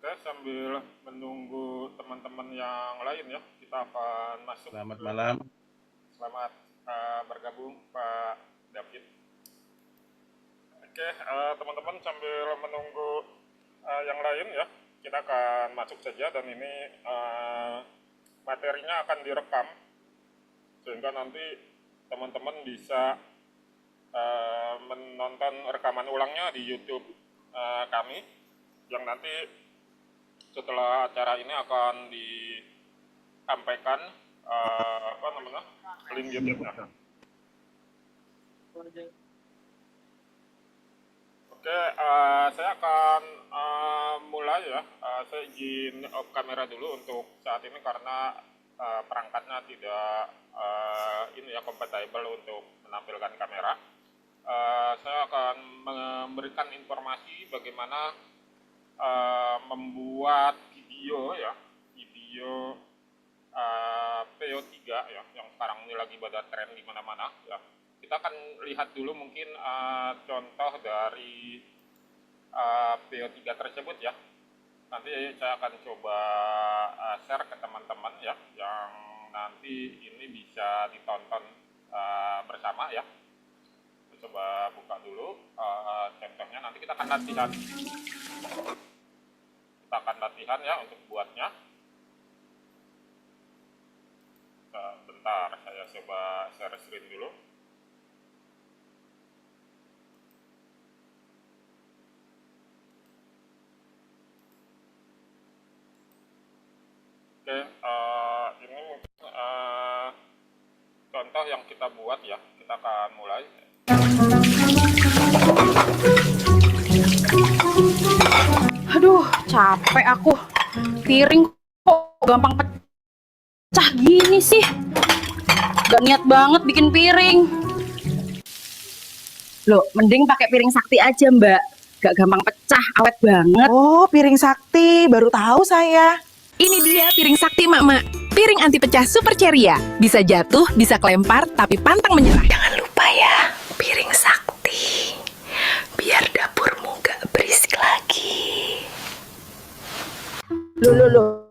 Oke, sambil menunggu teman-teman yang lain ya, kita akan masuk Selamat ke. malam. Selamat bergabung Pak David. Oke, teman-teman sambil menunggu yang lain ya, kita akan masuk saja dan ini materinya akan direkam sehingga nanti teman-teman bisa menonton rekaman ulangnya di YouTube kami yang nanti setelah acara ini akan disampaikan apa namanya link YouTube-nya. Oke, saya akan mulai ya. Saya izin off kamera dulu untuk saat ini karena perangkatnya tidak ini ya compatible untuk menampilkan kamera. Saya akan memberikan informasi bagaimana membuat video ya, video PO3 ya, yang sekarang ini lagi pada tren di mana-mana ya. Kita akan lihat dulu mungkin contoh dari PO3 tersebut ya. Nanti saya akan coba share ke teman-teman ya, yang nanti ini bisa ditonton bersama ya. Kita coba buka dulu contohnya, nanti kita akan latihan. Kita akan latihan ya untuk buatnya. Bentar, saya coba share screen dulu. Oke, ini mungkin contoh yang kita buat ya. Kita akan mulai. Aduh, capek aku. Piring kok gampang pecah gini sih. Gak niat banget bikin piring. Loh, mending pakai piring sakti aja, Mbak. Gak gampang pecah, awet banget. Oh, piring sakti, baru tahu saya. Ini dia piring sakti mak-mak. Piring anti pecah super ceria. Bisa jatuh, bisa kelempar, tapi pantang menyerah. Jangan lupa ya, piring sakti. Biar dapurmu gak berisik lagi. Loh.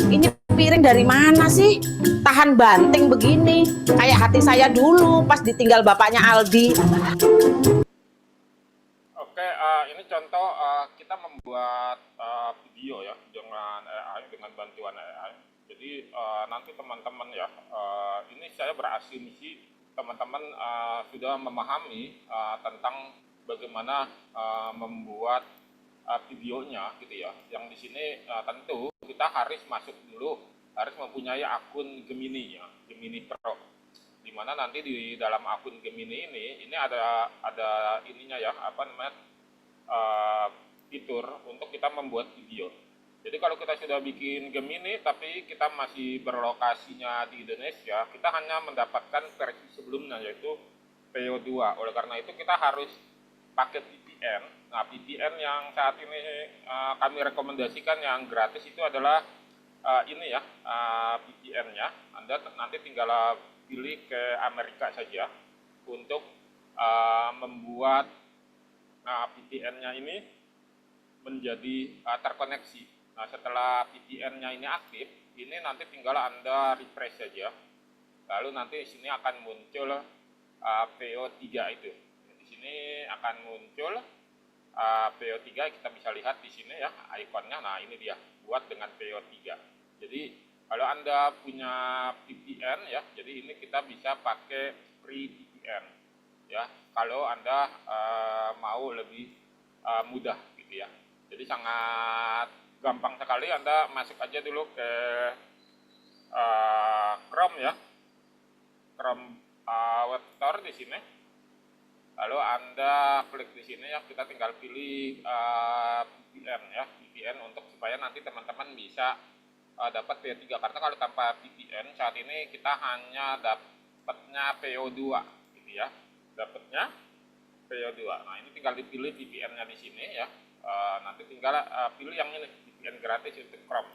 Ini piring dari mana sih? Tahan banting begini. Kayak hati saya dulu pas ditinggal bapaknya Aldi. Oke, ini contoh kita membuat video ya dengan AI, dengan bantuan AI. Jadi nanti teman-teman ya, ini saya berasumsi teman-teman sudah memahami tentang bagaimana membuat videonya gitu ya. Yang di sini tentu kita harus masuk dulu, harus mempunyai akun Gemini ya, Gemini Pro. Dimana nanti di dalam akun Gemini ini ada ininya ya, apa namanya, fitur untuk kita membuat video. Jadi kalau kita sudah bikin Gemini tapi kita masih berlokasinya di Indonesia, kita hanya mendapatkan versi sebelumnya yaitu PO2. Oleh karena itu kita harus pakai VPN. Nah, VPN yang saat ini kami rekomendasikan yang gratis itu adalah ini ya, VPN-nya. Anda nanti tinggal pilih ke Amerika saja untuk membuat VPN-nya ini menjadi terkoneksi. Nah, setelah VPN-nya ini aktif, ini nanti tinggal Anda refresh saja. Lalu nanti di sini akan muncul PO3 itu. Di sini akan muncul PO3, kita bisa lihat di sini ya ikonnya. Nah, ini dia, buat dengan PO3. Jadi kalau Anda punya VPN ya, jadi ini kita bisa pakai free VPN ya. Kalau Anda mau lebih mudah gitu ya. Jadi sangat gampang sekali, Anda masuk aja dulu ke Chrome ya. Chrome Web Store di sini. Lalu Anda klik di sini ya, kita tinggal pilih VPN ya, VPN untuk supaya nanti teman-teman bisa dapat PO3, karena kalau tanpa VPN saat ini kita hanya dapatnya PO2 gitu ya, dapatnya PO2. Nah, ini tinggal dipilih VPN-nya di sini ya. Nanti tinggal pilih yang ini, VPN gratis untuk Chrome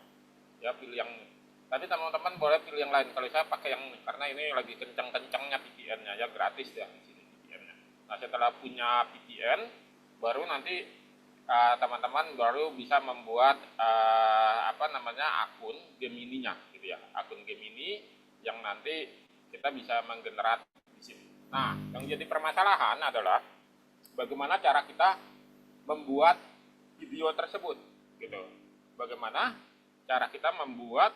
ya, pilih yang ini. Tapi teman-teman boleh pilih yang lain. Kalau saya pakai yang ini karena ini lagi kencang-kencangnya VPN-nya ya, gratis ya di sini VPN-nya. Nah, setelah punya VPN baru nanti teman-teman baru bisa membuat akun Gemini-nya gitu ya, akun Gemini yang nanti kita bisa menggenerate di sini. Nah, yang jadi permasalahan adalah bagaimana cara kita membuat video tersebut gitu. Bagaimana cara kita membuat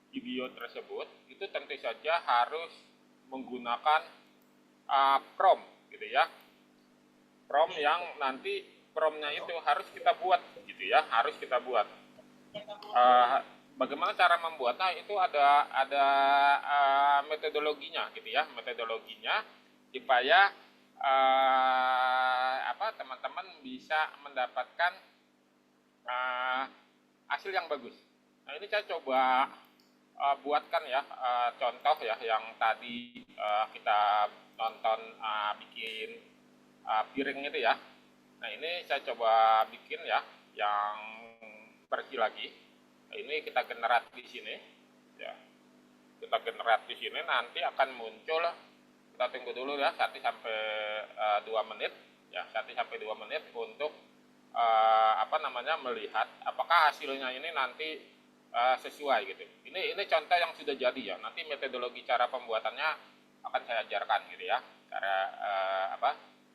video tersebut itu tentu saja harus menggunakan prompt gitu ya. Prompt yang nanti promptnya itu harus kita buat gitu ya, harus kita buat. Bagaimana cara membuatnya itu ada metodologinya gitu ya, metodologinya supaya teman-teman bisa mendapatkan hasil yang bagus. Nah, ini saya coba buatkan ya contoh ya yang tadi kita nonton bikin piring itu ya. Nah, ini saya coba bikin ya yang versi lagi. Nah, ini kita generate di sini ya. Kita generate di sini, nanti akan muncul, kita tunggu dulu ya 1 sampai 2 menit ya, 1 sampai 2 menit untuk melihat apakah hasilnya ini nanti sesuai gitu. Ini contoh yang sudah jadi ya. Nanti metodologi cara pembuatannya akan saya ajarkan gitu ya. Cara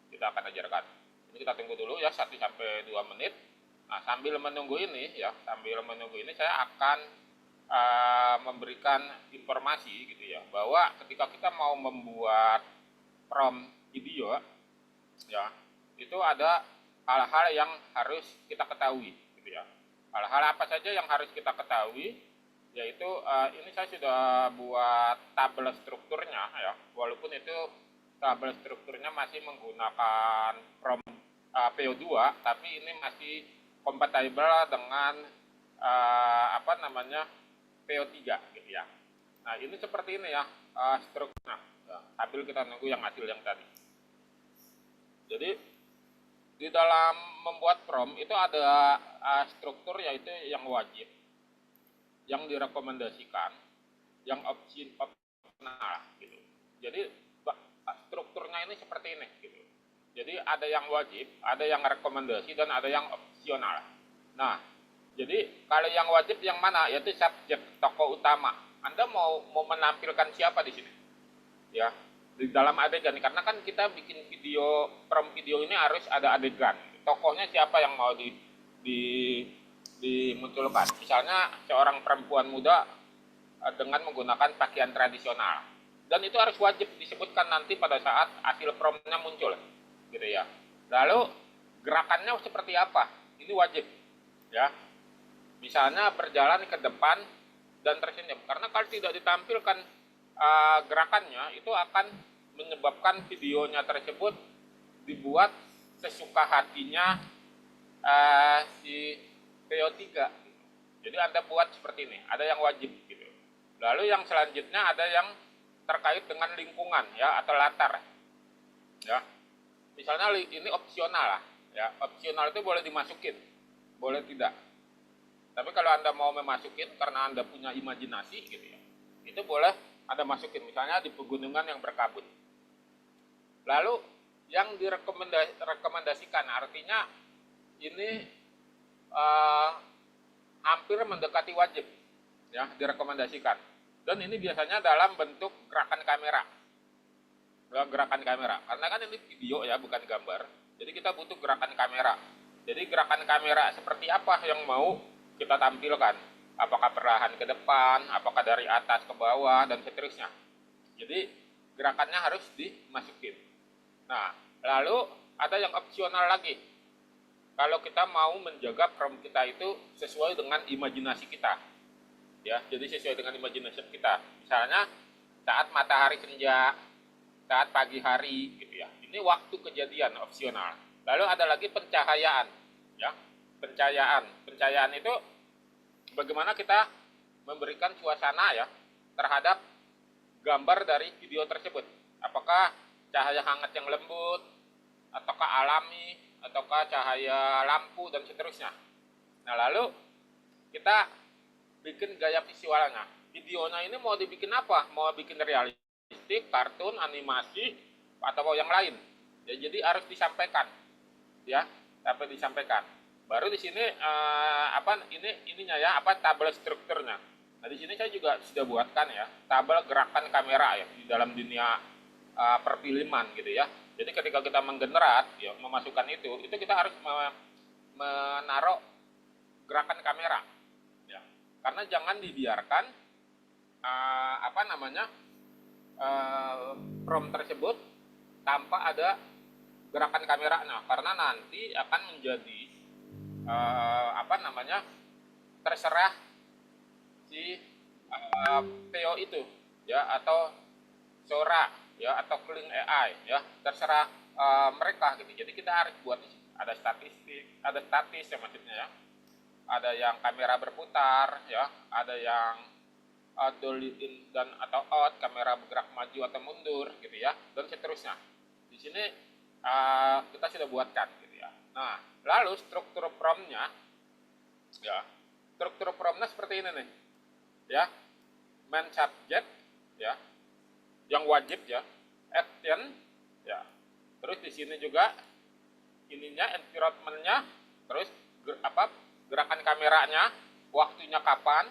kita akan ajarkan. Ini kita tunggu dulu ya 1 sampai 2 menit. Nah, sambil menunggu ini ya, saya akan memberikan informasi gitu ya, bahwa ketika kita mau membuat prompt video ya, itu ada hal-hal yang harus kita ketahui gitu ya. Hal-hal apa saja yang harus kita ketahui, yaitu ini saya sudah buat tabel strukturnya ya, walaupun itu tabel strukturnya masih menggunakan prompt PO2, tapi ini masih kompatibel dengan PO3 gitu ya. Nah, ini seperti ini ya strukturnya. Ya, sambil kita nunggu yang hasil yang tadi. Jadi di dalam membuat prompt itu ada struktur, yaitu yang wajib, yang direkomendasikan, yang opsional gitu. Jadi strukturnya ini seperti ini gitu. Jadi ada yang wajib, ada yang rekomendasi, dan ada yang opsional. Nah, jadi kalau yang wajib yang mana? Yaitu subjek, tokoh utama. Anda mau menampilkan siapa di sini? Ya, di dalam adegan, karena kan kita bikin video, prompt video ini harus ada adegan. Tokohnya siapa yang mau dimunculkan? Misalnya seorang perempuan muda dengan menggunakan pakaian tradisional. Dan itu harus wajib disebutkan nanti pada saat hasil promptnya muncul. Gitu ya. Lalu gerakannya seperti apa? Ini wajib ya. Misalnya berjalan ke depan dan tersenyum, karena kalau tidak ditampilkan gerakannya, itu akan menyebabkan videonya tersebut dibuat sesuka hatinya si PO3 gitu. Jadi Anda buat seperti ini, ada yang wajib gitu. Lalu yang selanjutnya ada yang terkait dengan lingkungan ya, atau latar ya. Misalnya ini opsional lah ya, opsional itu boleh dimasukin, boleh tidak. Tapi kalau Anda mau memasukin karena Anda punya imajinasi gitu ya, itu boleh Anda masukin, misalnya di pegunungan yang berkabut. Lalu yang direkomendasikan, artinya ini hampir mendekati wajib ya, direkomendasikan. Dan ini biasanya dalam bentuk gerakan kamera. Gerakan kamera, karena kan ini video ya, bukan gambar, jadi kita butuh gerakan kamera. Jadi gerakan kamera seperti apa yang mau kita tampilkan, apakah perlahan ke depan, apakah dari atas ke bawah, dan seterusnya. Jadi gerakannya harus dimasukin. Nah, lalu ada yang opsional lagi, kalau kita mau menjaga prompt kita itu sesuai dengan imajinasi kita ya, jadi sesuai dengan imajinasi kita. Misalnya saat matahari senja, saat pagi hari gitu ya. Ini waktu kejadian opsional. Lalu ada lagi pencahayaan ya. Pencahayaan itu bagaimana kita memberikan suasana ya terhadap gambar dari video tersebut. Apakah cahaya hangat yang lembut, ataukah alami, ataukah cahaya lampu, dan seterusnya. Nah, lalu kita bikin gaya visualnya. Videonya ini mau dibikin apa? Mau bikin realistis, kartun, animasi, atau yang lain ya. Jadi harus disampaikan ya, sampai disampaikan. Baru di sini ininya ya, tabel strukturnya. Nah, di sini saya juga sudah buatkan ya tabel gerakan kamera ya di dalam dunia perfilman gitu ya. Jadi ketika kita menggenerat ya, memasukkan itu kita harus menaruh gerakan kamera ya. Karena jangan dibiarkan prompt tersebut tanpa ada gerakan kameranya, karena nanti akan menjadi terserah si PO itu ya, atau Sora ya, atau Kling AI ya, terserah mereka gitu. Jadi kita harus buat ada statis ya, maksudnya ya, ada yang kamera berputar ya, ada yang dolly in dan atau out, kamera bergerak maju atau mundur gitu ya, dan seterusnya. Di sini kita sudah buatkan gitu ya. Nah, lalu struktur prompt-nya ya, struktur prompt-nya seperti ini nih ya, main subject ya, yang wajib ya, action ya, terus di sini juga ininya, environment-nya, terus gerakan kameranya, waktunya kapan,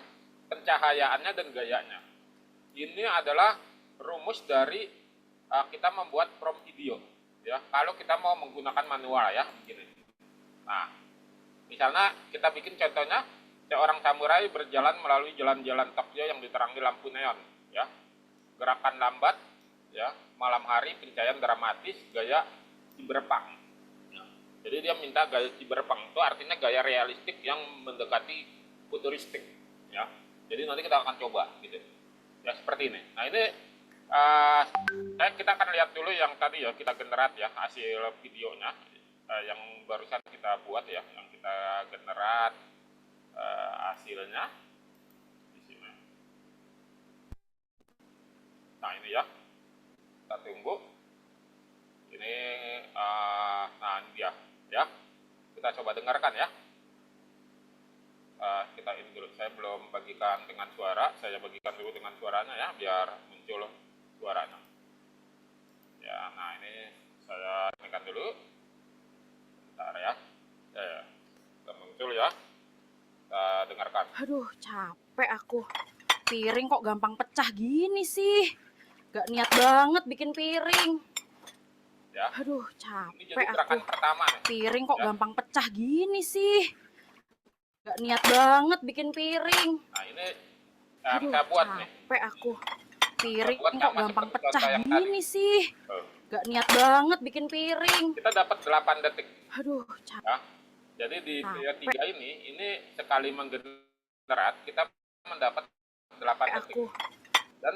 pencahayaannya dan gayanya. Ini adalah rumus dari kita membuat prompt video ya, kalau kita mau menggunakan manual ya, begini. Nah, misalnya kita bikin contohnya, seorang samurai berjalan melalui jalan-jalan Tokyo yang diterangi lampu neon ya, gerakan lambat ya, malam hari, pencahayaan dramatis, gaya cyberpunk ya. Jadi dia minta gaya cyberpunk, itu artinya gaya realistik yang mendekati futuristik ya. Jadi nanti kita akan coba gitu ya, seperti ini. Nah, ini kita akan lihat dulu yang tadi ya, kita generat ya hasil videonya yang barusan kita buat ya, yang kita generat hasilnya di sini. Nah, ini ya, kita tunggu ini. Nah, ini dia ya, kita coba dengarkan ya. Kita ini dulu, saya belum bagikan dengan suara, saya bagikan dulu dengan suaranya ya, biar muncul suaranya ya. Nah, ini saya tekan dulu bentar ya, sudah muncul ya, kita dengarkan. Aduh, capek aku. Piring kok gampang pecah gini sih. Gak niat banget bikin piring. Ya, Aduh, ini jadi capek gerakan aku. pertama nih. Piring kok Ya. gampang pecah gini sih. Gak niat banget bikin piring. Nah, ini yang Aduh, saya buat nih. capek aku. Piring Buat kok sama gampang seperti pecah contoh yang gini sih. Gak niat banget bikin piring. Kita dapat 8 detik Aduh, capek. ya. Jadi di video 3 ini sekali menggenerat kita mendapat 8 detik. Aku. Dan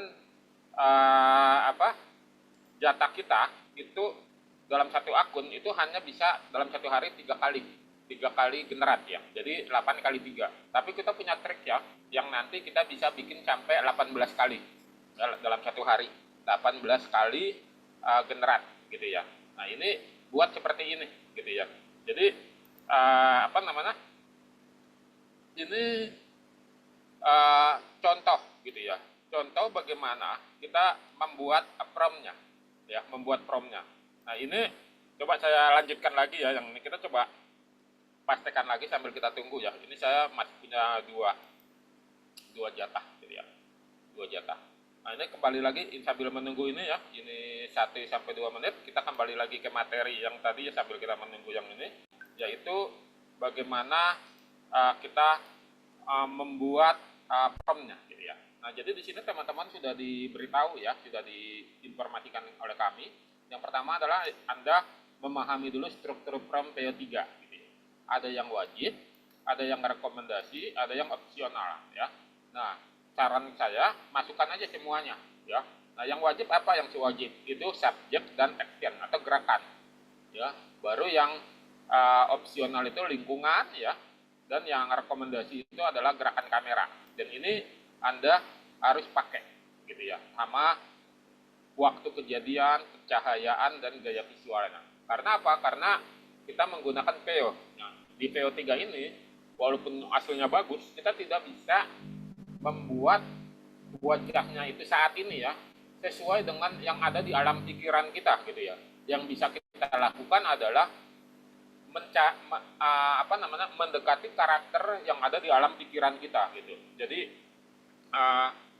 jatah kita itu dalam satu akun itu hanya bisa dalam satu hari 3 kali generat ya. Jadi 8 kali 3. Tapi kita punya trik ya, yang nanti kita bisa bikin sampai 18 kali dalam satu hari. 18 kali generat gitu ya. Nah, ini buat seperti ini gitu ya. Jadi ini contoh gitu ya. Contoh bagaimana kita membuat prompt-nya ya, membuat prompt-nya. Nah, ini coba saya lanjutkan lagi ya, yang ini kita coba pastikan lagi sambil kita tunggu ya. Ini saya masih punya dua jatah gitu ya. 2 jatah. Nah, ini kembali lagi sambil menunggu ini ya. Ini 1-2 menit, kita kembali lagi ke materi yang tadi ya, sambil kita menunggu yang ini, yaitu bagaimana kita membuat prompt-nya gitu ya. Nah, jadi di sini teman-teman sudah diberitahu ya, sudah diinformasikan oleh kami. Yang pertama adalah Anda memahami dulu struktur prompt PO3 gitu ya. Ada yang wajib, ada yang rekomendasi, ada yang opsional ya. Nah, saran saya masukkan aja semuanya ya. Nah, yang wajib apa? Yang wajib itu subjek dan action atau gerakan ya. Baru yang opsional itu lingkungan ya, dan yang rekomendasi itu adalah gerakan kamera. Dan ini Anda harus pakai gitu ya, sama waktu kejadian, pencahayaan, dan gaya visualnya. Karena apa? Karena kita menggunakan PO. Nah, di PO3 ini walaupun hasilnya bagus, kita tidak bisa membuat wajahnya itu saat ini ya sesuai dengan yang ada di alam pikiran kita gitu ya. Yang bisa kita lakukan adalah mendekati karakter yang ada di alam pikiran kita gitu. Jadi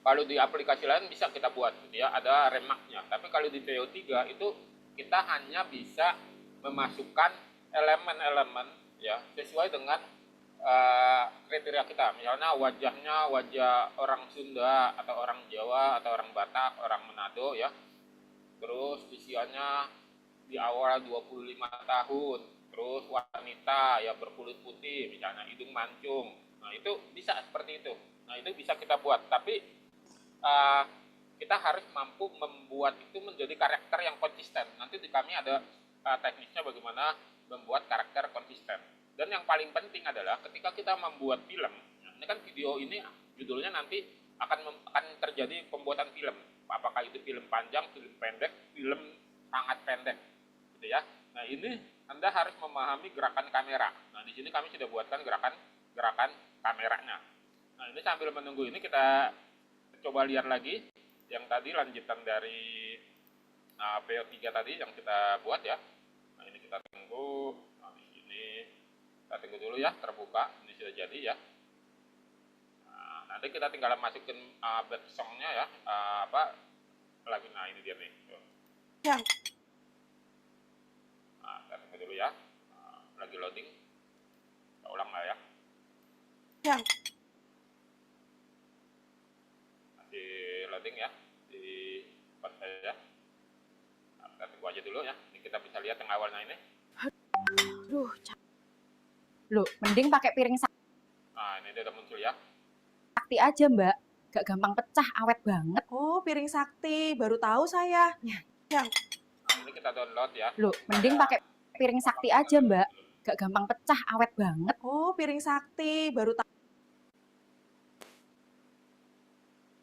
kalau di aplikasi lain bisa kita buat gitu ya, ada remaknya. Tapi kalau di PO3 itu kita hanya bisa memasukkan elemen-elemen ya sesuai dengan kriteria kita. Misalnya wajahnya wajah orang Sunda atau orang Jawa atau orang Batak, orang Manado ya. Terus usianya di awal 25 tahun. Terus wanita ya berkulit putih, misalnya hidung mancung. Nah, itu bisa seperti itu. Nah, itu bisa kita buat, tapi kita harus mampu membuat itu menjadi karakter yang konsisten. Nanti di kami ada teknisnya bagaimana membuat karakter konsisten. Dan yang paling penting adalah ketika kita membuat film, ini kan video ini judulnya nanti akan terjadi pembuatan film. Apakah itu film panjang, film pendek, film sangat pendek, gitu ya. Nah, ini Anda harus memahami gerakan kamera. Nah, di sini kami sudah buatkan gerakan kameranya. Nah, ini sambil menunggu ini kita coba lihat lagi yang tadi lanjutan dari PO3 tadi yang kita buat ya. Nah, ini kita tunggu. Nah, di sini kita tunggu dulu ya, terbuka. Ini sudah jadi ya. Nah, nanti kita tinggal masukin back songnya ya, lagu. Nah, ini dia nih. Ya. Nah, kita tunggu dulu ya. Nah, lagi loading. Kita ulang lah ya. Ya. Masih loading ya di tempat saya. Nah, kita tunggu aja dulu ya. Ini kita bisa lihat yang awalnya ini. Aduh, loh, mending pakai piring Nah, ini dia udah muncul ya. sakti aja, Mbak. Gak gampang pecah, awet banget. Oh, piring sakti. Baru tahu saya. Nah, ini kita download ya. Loh, mending pakai piring sakti aja, Mbak. Gak gampang pecah, awet banget. Oh, piring sakti. Baru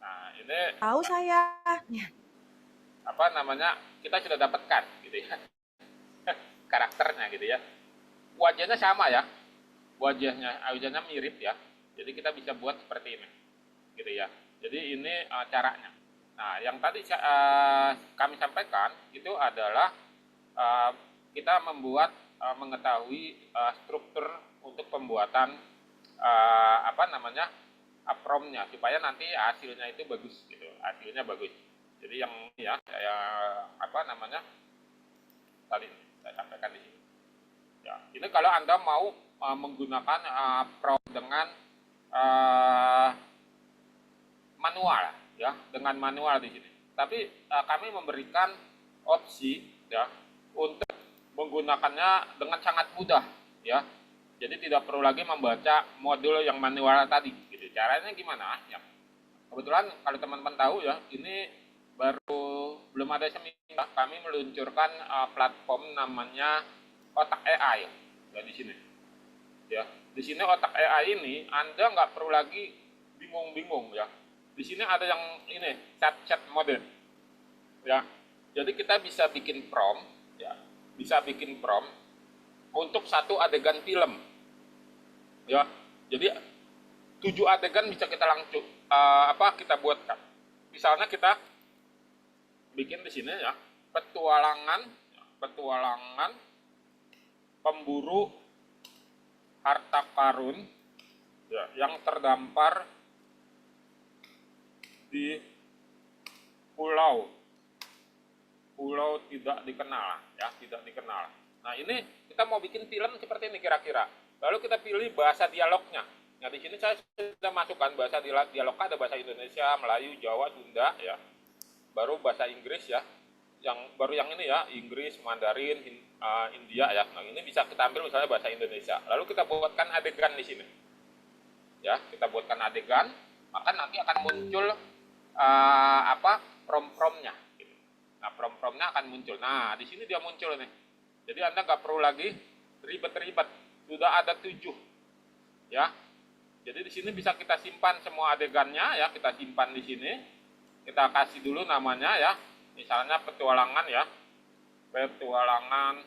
Nah, ini tahu saya. apa namanya, kita sudah dapatkan gitu ya. Karakternya gitu ya. Wajahnya sama ya. Wajahnya mirip ya. Jadi kita bisa buat seperti ini. Gitu ya. Jadi ini caranya. Nah, yang tadi kami sampaikan itu adalah kita mengetahui struktur untuk pembuatan promnya supaya nanti hasilnya itu bagus gitu. Hasilnya bagus. Jadi yang ya tadi saya sampaikan di sini. Ya, ini kalau Anda mau menggunakan prom dengan manual ya, dengan manual di sini. Tapi kami memberikan opsi ya untuk menggunakannya dengan sangat mudah ya. Jadi tidak perlu lagi membaca modul yang manual tadi gitu. Caranya gimana ya? Kebetulan kalau teman-teman tahu ya, ini baru belum ada seminggu kami meluncurkan platform namanya Otak AI ya di sini. Ya, di sini Otak AI ini Anda nggak perlu lagi bingung-bingung ya. Di sini ada yang ini chat mode. Ya. Jadi kita bisa bikin prompt ya. Bisa bikin prompt untuk satu adegan film. Ya. Jadi 7 adegan bisa kita langsung kita buatkan. Misalnya kita bikin di sini ya, petualangan pemburu harta karun ya, yang terdampar di pulau tidak dikenal ya, tidak dikenal. Nah, ini kita mau bikin film seperti ini kira-kira. Lalu kita pilih bahasa dialognya. Nah, di sini saya sudah masukkan bahasa dialognya, ada bahasa Indonesia, Melayu, Jawa, Sunda ya. Baru bahasa Inggris ya. Yang ini ya, Inggris, Mandarin, India ya. Nah, ini bisa kita ambil misalnya bahasa Indonesia. Lalu kita buatkan adegan di sini. Ya, kita buatkan adegan, maka nanti akan muncul prom-promnya gitu. Nah, prom-promnya akan muncul. Nah, di sini dia muncul nih. Jadi Anda nggak perlu lagi ribet-ribet. Sudah ada 7. Ya. Jadi di sini bisa kita simpan semua adegannya ya, kita simpan di sini. Kita kasih dulu namanya ya. Misalnya petualangan ya. Petualangan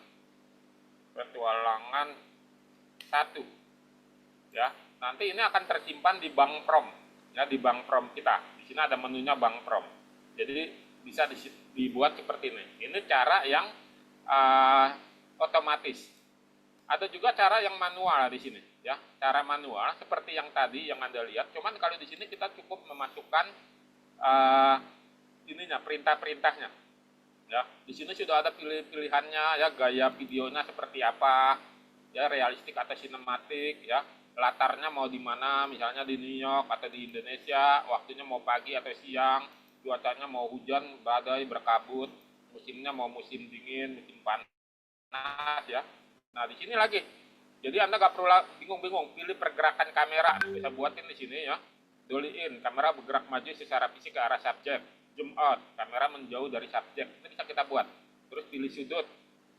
1. Ya. Nanti ini akan tersimpan di bank prom. Ya, di bank prom kita. Di sini ada menunya bank prom. Jadi bisa dibuat seperti ini. Ini cara yang otomatis. Ada juga cara yang manual di sini, ya. Cara manual seperti yang tadi yang Anda lihat. Cuman kalau di sini kita cukup memasukkan perintah-perintahnya. Ya, di sini sudah ada pilihannya, ya, gaya videonya seperti apa, ya, realistik atau sinematik, ya. Latarnya mau di mana, misalnya di New York atau di Indonesia, waktunya mau pagi atau siang, cuacanya mau hujan, badai, berkabut, musimnya mau musim dingin, musim panas, ya. Nah, di sini lagi. Jadi Anda nggak perlu bingung-bingung, pilih pergerakan kamera, bisa buatin di sini, ya. Dolly in, kamera bergerak maju secara fisik ke arah subjek. Zoom out, kamera menjauh dari subjek. Itu bisa kita buat. Terus pilih sudut,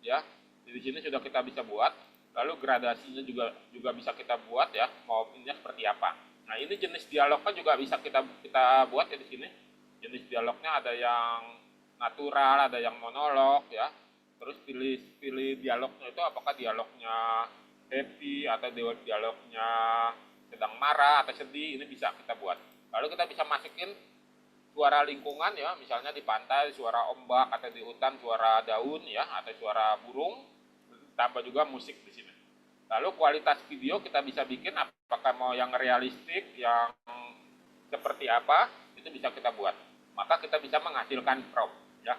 ya. Di sini sudah kita bisa buat. Lalu gradasinya juga bisa kita buat, ya. Mau pinnya seperti apa. Nah, ini jenis dialognya juga bisa kita buat, ya, di sini. Jenis dialognya ada yang natural, ada yang monolog, ya. Terus pilih dialognya itu apakah dialognya happy atau dialognya sedang marah atau sedih, ini bisa kita buat. Lalu kita bisa masukin suara lingkungan, ya, misalnya di pantai suara ombak atau di hutan suara daun, ya, atau suara burung, tambah juga musik di sini. Lalu kualitas video kita bisa bikin apakah mau yang realistik, yang seperti apa, itu bisa kita buat. Maka kita bisa menghasilkan prompt, ya.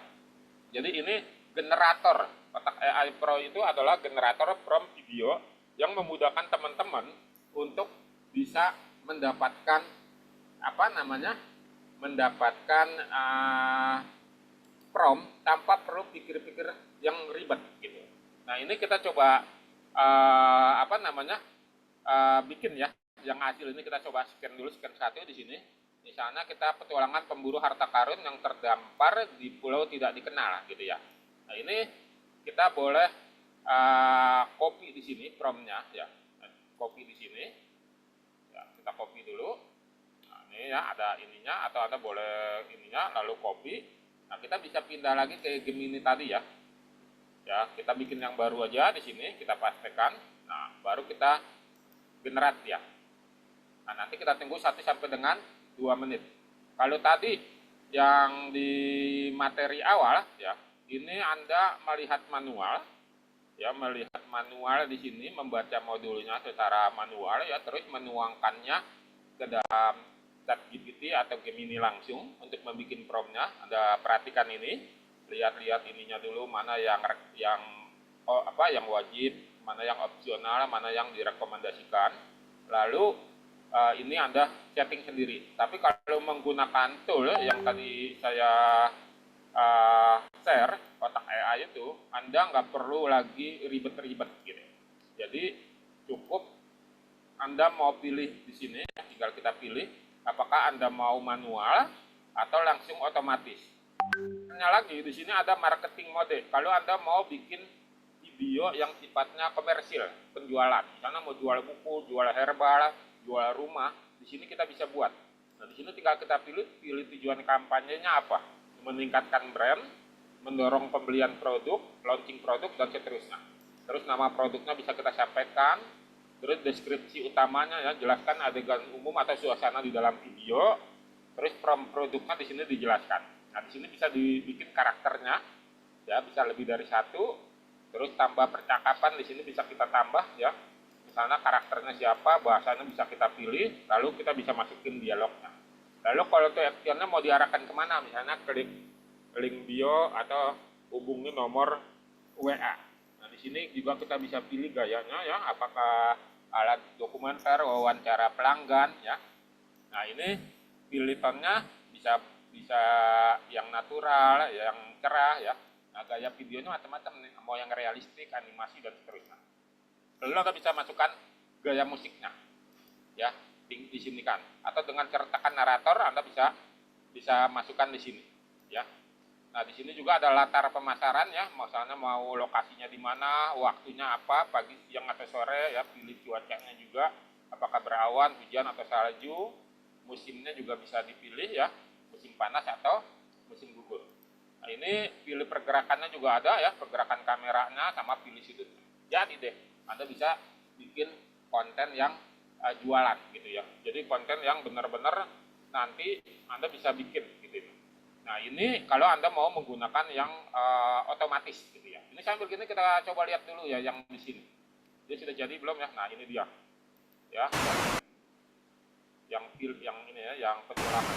Jadi ini generator Kotak AI Pro itu adalah generator prompt video yang memudahkan teman-teman untuk bisa mendapatkan mendapatkan prompt tanpa perlu pikir-pikir yang ribet gitu. Nah, ini kita coba bikin, ya. Yang hasil ini kita coba scan dulu, scan satu di sini. Misalnya kita petualangan pemburu harta karun yang terdampar di pulau tidak dikenal gitu, ya. Nah, ini kita boleh copy di sini promptnya, ya. Copy di sini. Ya, kita copy dulu. Nah, ini, ya, ada ininya, atau Anda boleh ininya lalu copy. Nah, kita bisa pindah lagi ke Gemini tadi, ya. Ya, kita bikin yang baru aja di sini, kita pastekan. Nah, baru kita generate, ya. Nah, nanti kita tunggu 1 sampai dengan 2 menit. Kalau tadi yang di materi awal, ya, ini Anda melihat manual, ya, melihat manual di sini, membaca modulnya secara manual, ya, terus menuangkannya ke dalam ChatGPT atau Gemini langsung untuk membuat promptnya. Anda perhatikan ini, lihat-lihat ininya dulu, mana yang wajib, mana yang opsional, mana yang direkomendasikan. Lalu ini Anda setting sendiri. Tapi kalau menggunakan tool yang tadi saya share, kotak AI itu, Anda nggak perlu lagi ribet-ribet gitu. Jadi cukup Anda mau pilih di sini, tinggal kita pilih apakah Anda mau manual atau langsung otomatis. Hanya lagi di sini ada marketing mode. Kalau Anda mau bikin video yang sifatnya komersil, penjualan, misalnya mau jual buku, jual herbal, jual rumah, di sini kita bisa buat. Nah, di sini tinggal kita pilih tujuan kampanyenya apa, meningkatkan brand, mendorong pembelian produk, launching produk, dan seterusnya. Terus nama produknya bisa kita sampaikan, terus deskripsi utamanya, ya, jelaskan adegan umum atau suasana di dalam video, terus produknya di sini dijelaskan. Nah, di sini bisa dibikin karakternya, ya, bisa lebih dari 1, terus tambah percakapan di sini bisa kita tambah, ya. Misalnya karakternya siapa, bahasanya bisa kita pilih, lalu kita bisa masukin dialognya. Lalu kalau itu actionnya mau diarahkan kemana, misalnya klik link bio atau hubungi nomor WA. Nah, di sini juga kita bisa pilih gayanya, ya, apakah alat dokumenter, wawancara pelanggan, ya. Nah, ini pilih tonnya bisa yang natural, yang cerah, ya. Nah, gaya videonya macam-macam nih, mau yang realistik, animasi, dan seterusnya. Lalu Anda bisa masukkan gaya musiknya, ya, di sini kan. Atau dengan sertakan narator Anda bisa masukkan di sini, ya. Nah, di sini juga ada latar pemasaran, ya, misalnya mau lokasinya di mana, waktunya apa, pagi, siang, atau sore, ya, pilih cuacanya juga, apakah berawan, hujan, atau salju, musimnya juga bisa dipilih, ya, musim panas atau musim gugur. Nah, ini pilih pergerakannya juga ada, ya, pergerakan kameranya sama pilih sudutnya. Jadi deh, Anda bisa bikin konten yang jualan gitu, ya. Jadi konten yang benar-benar nanti Anda bisa bikin gitu. Nah, ini kalau Anda mau menggunakan yang otomatis gitu, ya. Ini sambil gini kita coba lihat dulu, ya, yang di sini. Dia sudah jadi belum ya? Nah ini dia, ya, yang ini ya, yang petualangan.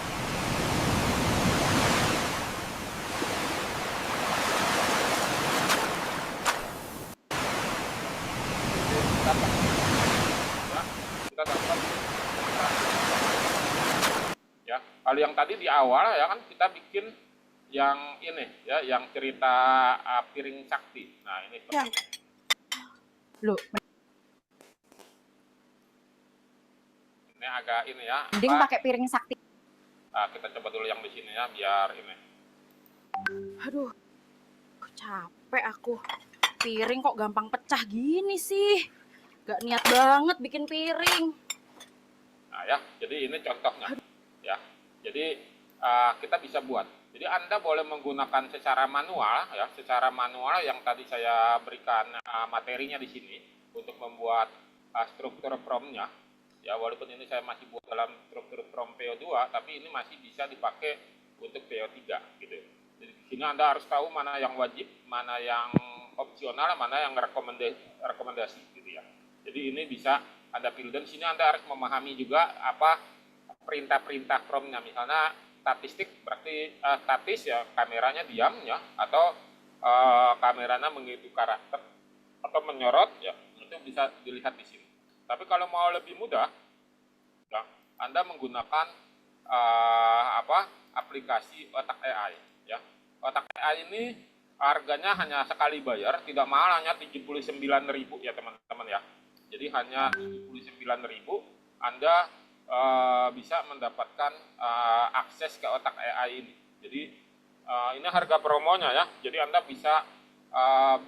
Kita dapat ya. Kalau yang tadi di awal ya kan kita bikin yang ini ya, yang cerita piring sakti. Nah ini Yang loh, ini agak ini ya. mending apa, pakai piring sakti. kita coba dulu yang di sini ya, biar ini. Aduh, capek aku. Piring kok gampang pecah gini sih. Gak niat banget bikin piring. Nah ya, jadi ini contohnya ya. Jadi kita bisa buat. Jadi Anda boleh menggunakan secara manual ya, secara manual yang tadi saya berikan materinya di sini untuk membuat struktur promnya. Ya, walaupun ini saya masih buat dalam struktur prom PO2, tapi ini masih bisa dipakai untuk PO3 gitu. Jadi di sini Anda harus tahu mana yang wajib, mana yang opsional, mana yang rekomendasi gitu ya. Jadi ini bisa Anda pilih, dan sini Anda harus memahami juga apa perintah-perintah promnya. Misalnya statistik berarti statis ya, kameranya diam ya, atau kameranya mengikuti karakter atau menyorot ya, itu bisa dilihat di sini. Tapi kalau mau lebih mudah ya, Anda menggunakan aplikasi Otak AI ya. Otak AI ini harganya hanya sekali bayar, tidak mahal, hanya 79.000 ya teman-teman ya. Jadi hanya 79.000 Anda bisa mendapatkan akses ke Otak AI ini. Jadi ini harga promonya ya. Jadi Anda bisa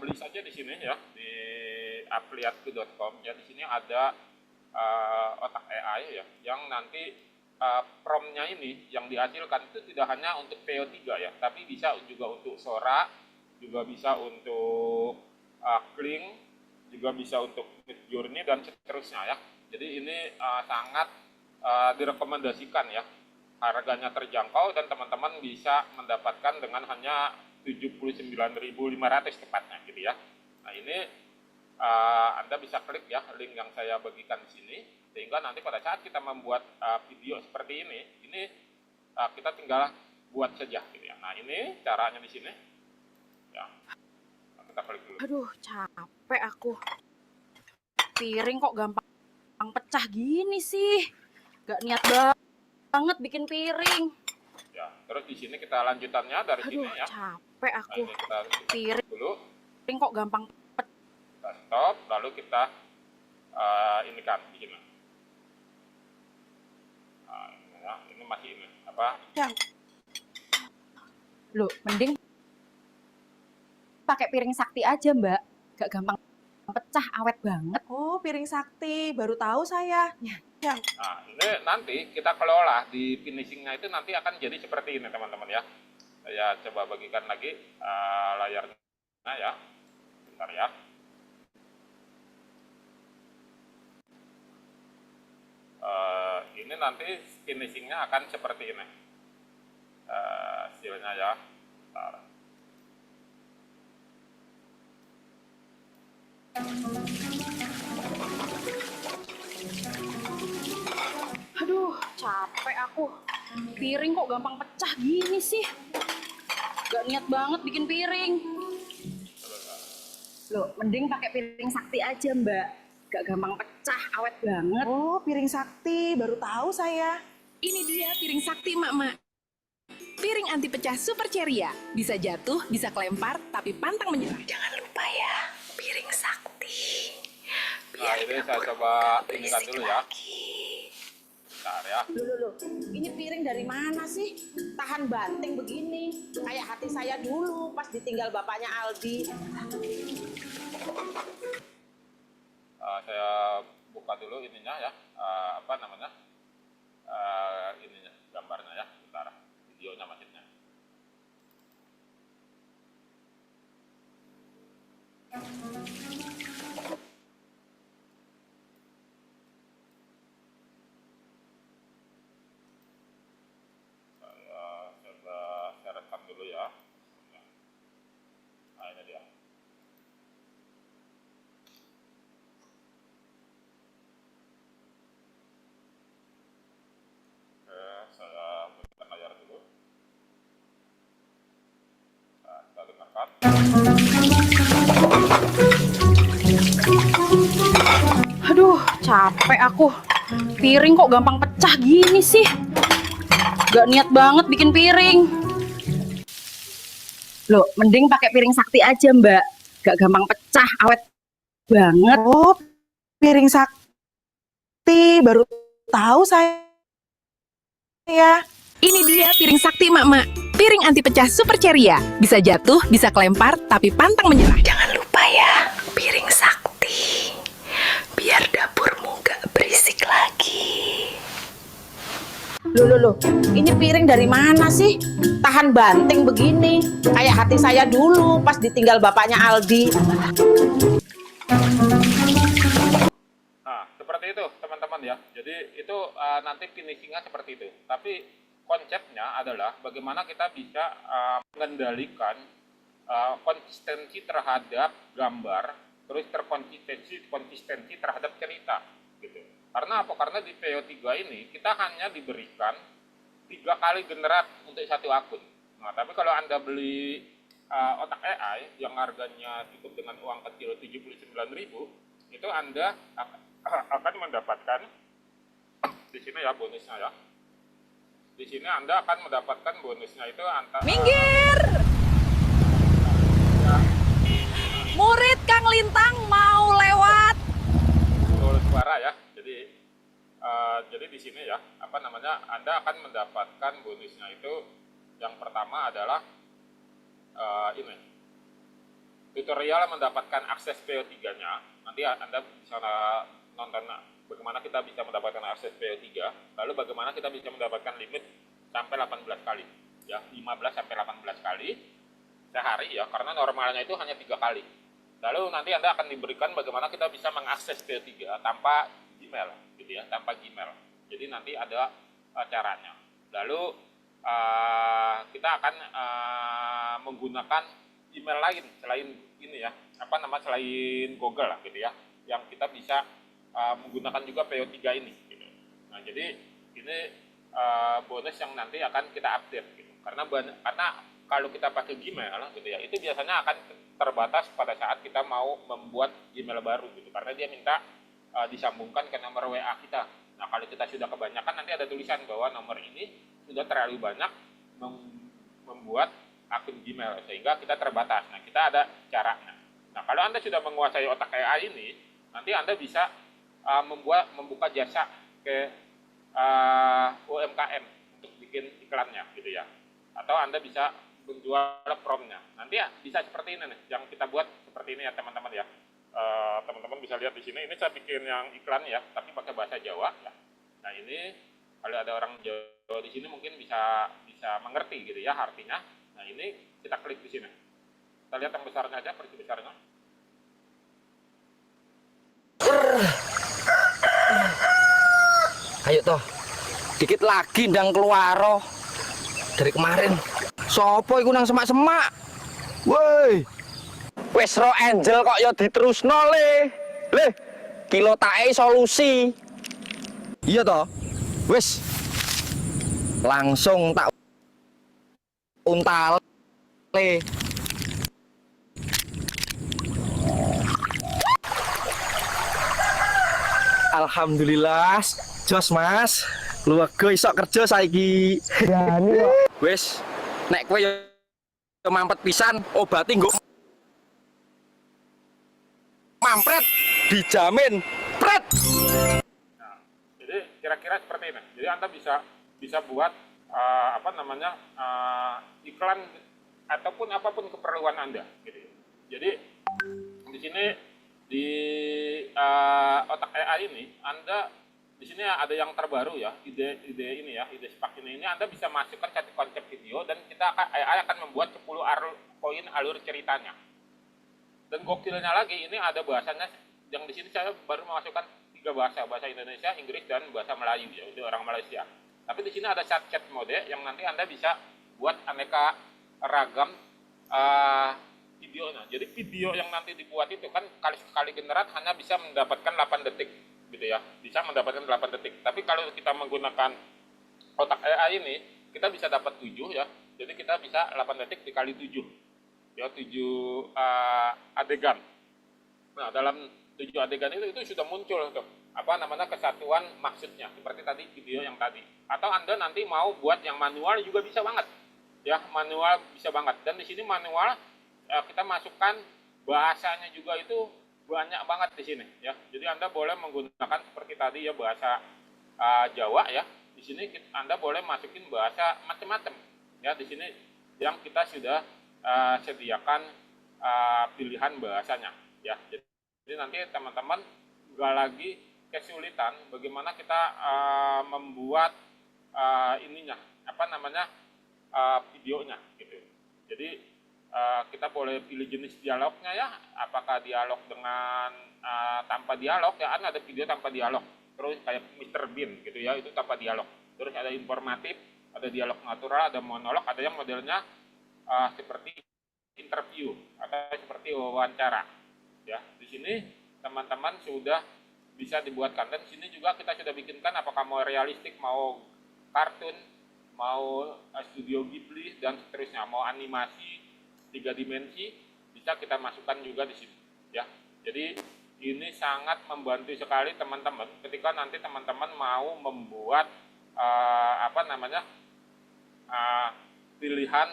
beli saja di sini ya, di afiliatku.com ya. Di sini ada Otak AI ya, yang nanti promnya ini yang dihasilkan itu tidak hanya untuk PO3 ya, tapi bisa juga untuk Sora, juga bisa untuk Kling, juga bisa untuk Midjourney dan seterusnya ya. Jadi ini sangat direkomendasikan ya. Harganya terjangkau dan teman-teman bisa mendapatkan dengan hanya 79.500 tepatnya gitu ya. Nah, ini Anda bisa klik ya link yang saya bagikan di sini, sehingga nanti pada saat kita membuat video seperti ini kita tinggal buat saja gitu ya. Nah, ini caranya di sini. Ya. Nah, kita klik dulu. Aduh, capek aku. Piring kok gampang pecah gini sih. Gak niat banget bikin piring. Ya, terus di sini kita lanjutannya dari Aduh, sini ya. capek Nah, aku. ini kita Piring dulu, kok gampang pecah. kita stop, lalu kita ini kan di sini. Nah, ini ya, ini masih ini apa? Loh, mending pakai piring sakti aja, Mbak. Gak gampang pecah, awet banget. Oh, piring sakti, baru tahu saya. Nah, ini nanti kita kelola di finishingnya itu nanti akan jadi seperti ini teman-teman ya. Saya coba bagikan lagi layarnya ya. Bentar ya. Ini nanti finishingnya akan seperti ini. Hasilnya ya. Bentar. Aduh, capek aku. Piring kok gampang pecah gini sih. Gak niat banget bikin piring. Loh, mending pakai piring sakti aja, Mbak. Gak gampang pecah, awet banget. Oh, piring sakti, baru tahu saya. Ini dia piring sakti mak-mak. Piring anti pecah super ceria. Bisa jatuh, bisa kelempar, tapi pantang menyerah. Jangan lupa ya, piring sakti. Nah, Biar ini saya dapur coba inikan berisik dulu ya. lagi. Bentar ya. Loh, ini piring dari mana sih? Tahan banting begini. Kayak hati saya dulu pas ditinggal bapaknya Aldi. Saya buka dulu ininya ya, apa namanya, ininya gambarnya ya, bentar, videonya maksudnya. Saya coba saya rekam dulu ya. Nah, ini dia. Aduh, capek aku. Piring kok gampang pecah gini sih. Gak niat banget bikin piring. Loh, mending pakai piring sakti aja, Mbak. Gak gampang pecah, awet banget. Oh, piring sakti baru tahu saya. Ini dia piring sakti mak-mak. Piring anti pecah super ceria. Bisa jatuh, bisa kelempar, tapi pantang menyerah. Jangan lupa ya, piring sakti. Biar dapurmu gak berisik lagi. Loh, ini piring dari mana sih? Tahan banting begini. Kayak hati saya dulu pas ditinggal bapaknya Aldi. Nah, seperti itu teman-teman ya. Jadi itu nanti finishingnya seperti itu. Tapi konsepnya adalah bagaimana kita bisa mengendalikan konsistensi terhadap gambar, terus konsistensi terhadap cerita, gitu. Karena apa? Karena di VO3 ini kita hanya diberikan 3 kali generat untuk satu akun. Nah, tapi kalau Anda beli otak AI yang harganya cukup dengan uang kecil 79.000, itu Anda akan mendapatkan di sini ya bonusnya ya. Di sini Anda akan mendapatkan bonusnya itu antara Minggir! Murid Kang Lintang mau lewat. suara ya. Jadi di sini ya, apa namanya, Anda akan mendapatkan bonusnya itu yang pertama adalah ini tutorial mendapatkan akses PO3-nya. Nanti Anda bisa nonton bagaimana kita bisa mendapatkan akses PO3, lalu bagaimana kita bisa mendapatkan limit sampai 18 kali. Ya, 15 sampai 18 kali sehari ya, karena normalnya itu hanya 3 kali. Lalu nanti Anda akan diberikan bagaimana kita bisa mengakses PO3 tanpa Gmail, gitu ya, tanpa Gmail. Jadi nanti ada caranya. Lalu kita akan menggunakan email lain selain ini ya, selain Google lah, gitu ya, yang kita bisa menggunakan juga PO3 ini, gitu. Nah, jadi ini bonus yang nanti akan kita update, gitu. Karena kalau kita pakai Gmail, gitu ya, itu biasanya akan terbatas pada saat kita mau membuat Gmail baru, gitu. Karena dia minta disambungkan ke nomor WA kita. Nah, kalau kita sudah kebanyakan, nanti ada tulisan bahwa nomor ini sudah terlalu banyak membuat akun Gmail, sehingga kita terbatas. Nah, kita ada caranya. Nah, kalau Anda sudah menguasai otak AI ini, nanti Anda bisa membuka jasa ke UMKM untuk bikin iklannya, gitu ya. Atau Anda bisa menjual promnya. Nanti ya bisa seperti ini nih, yang kita buat seperti ini ya teman-teman ya. Teman-teman bisa lihat di sini, ini saya bikin yang iklan ya, tapi pakai bahasa Jawa ya. Nah, ini kalau ada orang Jawa di sini mungkin bisa mengerti gitu ya artinya. Nah, ini kita klik di sini. Kita lihat yang besarnya aja, versi besarnya. Ayo toh, dikit lagi ndang keluar dari kemarin. Sopo iku nang semak-semak? Woi, wes ro Angel kok ya diterusno le. Kilo tae solusi. Iya toh, wes langsung tak untal le. Alhamdulillah, jos mas. Keluarga iso kerja saiki. Wes, nek kowe yo mampet pisan, obati nggo mampret dijamin pret. Nah, jadi kira-kira seperti ini. Jadi Anda bisa buat iklan ataupun apapun keperluan Anda, gitu. Jadi di sini di otak AI ini Anda di sini ada yang terbaru ya, ide ini ya, ide Spark ini Anda bisa masukkan satu konsep video dan AI akan membuat 10 poin alur ceritanya. Dan gokilnya lagi, ini ada bahasanya, yang di sini saya baru memasukkan 3 bahasa Indonesia, Inggris, dan bahasa Melayu ya, itu orang Malaysia. Tapi di sini ada chat mode yang nanti Anda bisa buat aneka ragam videonya. Jadi video yang nanti dibuat itu kan sekali generat hanya bisa mendapatkan 8 detik, gitu ya, bisa mendapatkan 8 detik. Tapi kalau kita menggunakan otak AI ini, kita bisa dapat 7 ya. Jadi kita bisa 8 detik dikali 7 ya, 7 adegan. Nah, dalam 7 adegan itu sudah muncul tuh apa namanya kesatuan maksudnya seperti tadi video yang tadi. Atau Anda nanti mau buat yang manual juga bisa banget. Ya, manual bisa banget. Dan di sini manual kita masukkan bahasanya juga itu banyak banget di sini ya. Jadi Anda boleh menggunakan seperti tadi ya bahasa Jawa ya. Di sini Anda boleh masukin bahasa macam-macam ya. Di sini yang kita sudah sediakan pilihan bahasanya ya. Jadi nanti teman-teman nggak lagi kesulitan bagaimana kita membuat ininya apa namanya videonya gitu. Jadi kita boleh pilih jenis dialognya ya, apakah dialog dengan tanpa dialog ya, kan ada video tanpa dialog. Terus kayak Mr. Bean gitu ya, itu tanpa dialog. Terus ada informatif, ada dialog natural, ada monolog, ada yang modelnya seperti interview atau seperti wawancara. Ya, di sini teman-teman sudah bisa dibuatkan, dan di sini juga kita sudah bikinkan apakah mau realistik, mau kartun, mau studio Ghibli dan seterusnya, mau animasi 3 dimensi bisa kita masukkan juga di sini ya. Jadi ini sangat membantu sekali teman-teman ketika nanti teman-teman mau membuat apa namanya pilihan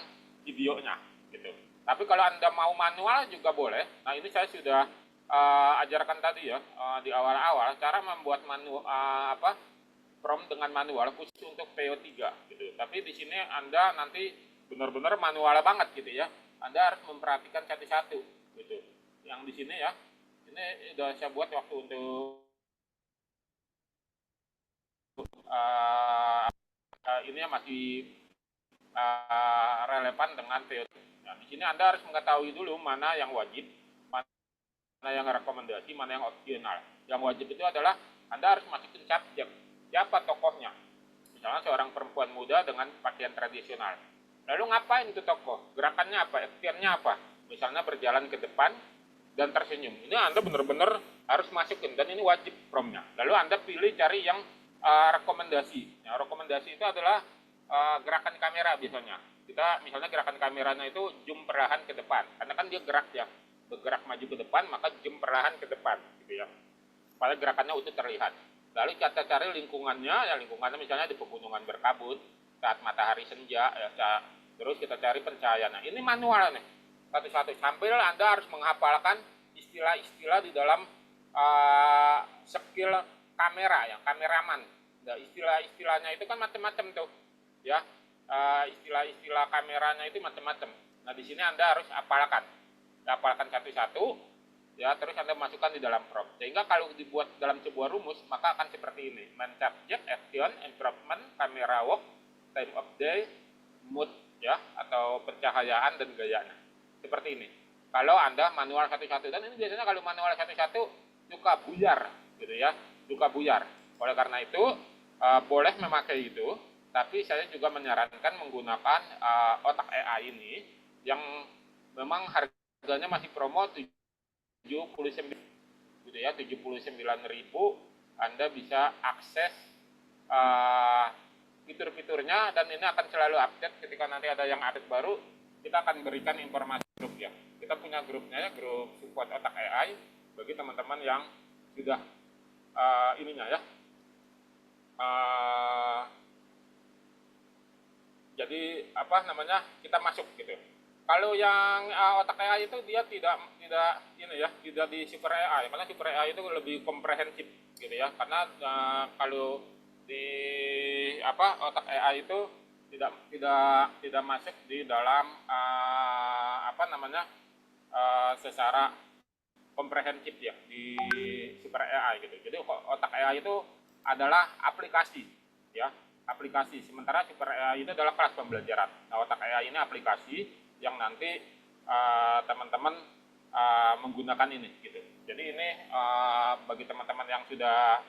videonya gitu. Tapi kalau Anda mau manual juga boleh. Nah, ini saya sudah ajarkan tadi ya di awal-awal cara membuat manual prompt dengan manual khusus untuk PO3 gitu. Tapi di sini Anda nanti benar-benar manual banget gitu ya. Anda harus memperhatikan satu-satu gitu. Yang di sini ya. Ini sudah saya buat waktu untuk ini masih relevan dengan PO3. Nah, di sini Anda harus mengetahui dulu mana yang wajib, mana yang rekomendasi, mana yang opsional. Yang wajib itu adalah Anda harus masukin subjek, siapa tokohnya. Misalnya seorang perempuan muda dengan pakaian tradisional. Lalu ngapain itu tokoh? Gerakannya apa? Actionnya apa? Misalnya berjalan ke depan dan tersenyum. Ini Anda benar-benar harus masukin, dan ini wajib promnya. Lalu Anda pilih cari yang rekomendasi. Nah, rekomendasi itu adalah gerakan kamera biasanya. Kita misalnya gerakan kameranya itu zoom perlahan ke depan, karena kan dia gerak ya, bergerak maju ke depan, maka zoom perlahan ke depan gitu ya, supaya gerakannya utuh terlihat. Lalu kita cari lingkungannya, ya lingkungannya misalnya di pegunungan berkabut saat matahari senja ya, terus kita cari pencahayaan. Nah, ini manual nih, satu-satu sambil Anda harus menghafalkan istilah-istilah di dalam skill kamera ya, kameraman. Nah, istilah-istilahnya itu kan macam-macam tuh ya, istilah-istilah kameranya itu macam-macam. Nah, di sini Anda harus hafalkan satu-satu ya, terus Anda masukkan di dalam prompt. Sehingga kalau dibuat dalam sebuah rumus maka akan seperti ini: main subject, action, improvement, camera work, time of day, mood ya, atau pencahayaan dan gayanya. Seperti ini. Kalau Anda manual satu-satu, dan ini biasanya kalau manual satu-satu suka buyar gitu ya, suka buyar. Oleh karena itu boleh memakai itu, tapi saya juga menyarankan menggunakan otak AI ini yang memang harganya masih promo 79 gitu ya, 79.000 Anda bisa akses fitur-fiturnya, dan ini akan selalu update. Ketika nanti ada yang update baru, kita akan berikan informasi grup ya. Kita punya grupnya ya, grup support otak AI bagi teman-teman yang sudah ininya ya. Jadi apa namanya, kita masuk gitu. Kalau yang otak AI itu dia tidak ini ya, tidak di super AI, karena super AI itu lebih komprehensif gitu ya. Karena kalau di otak AI itu tidak masuk di dalam secara komprehensif ya di super AI gitu. Jadi otak AI itu adalah aplikasi ya, aplikasi. Sementara super AI itu adalah kelas pembelajaran. Nah, otak AI ini aplikasi yang nanti teman-teman menggunakan ini gitu. Jadi ini bagi teman-teman yang sudah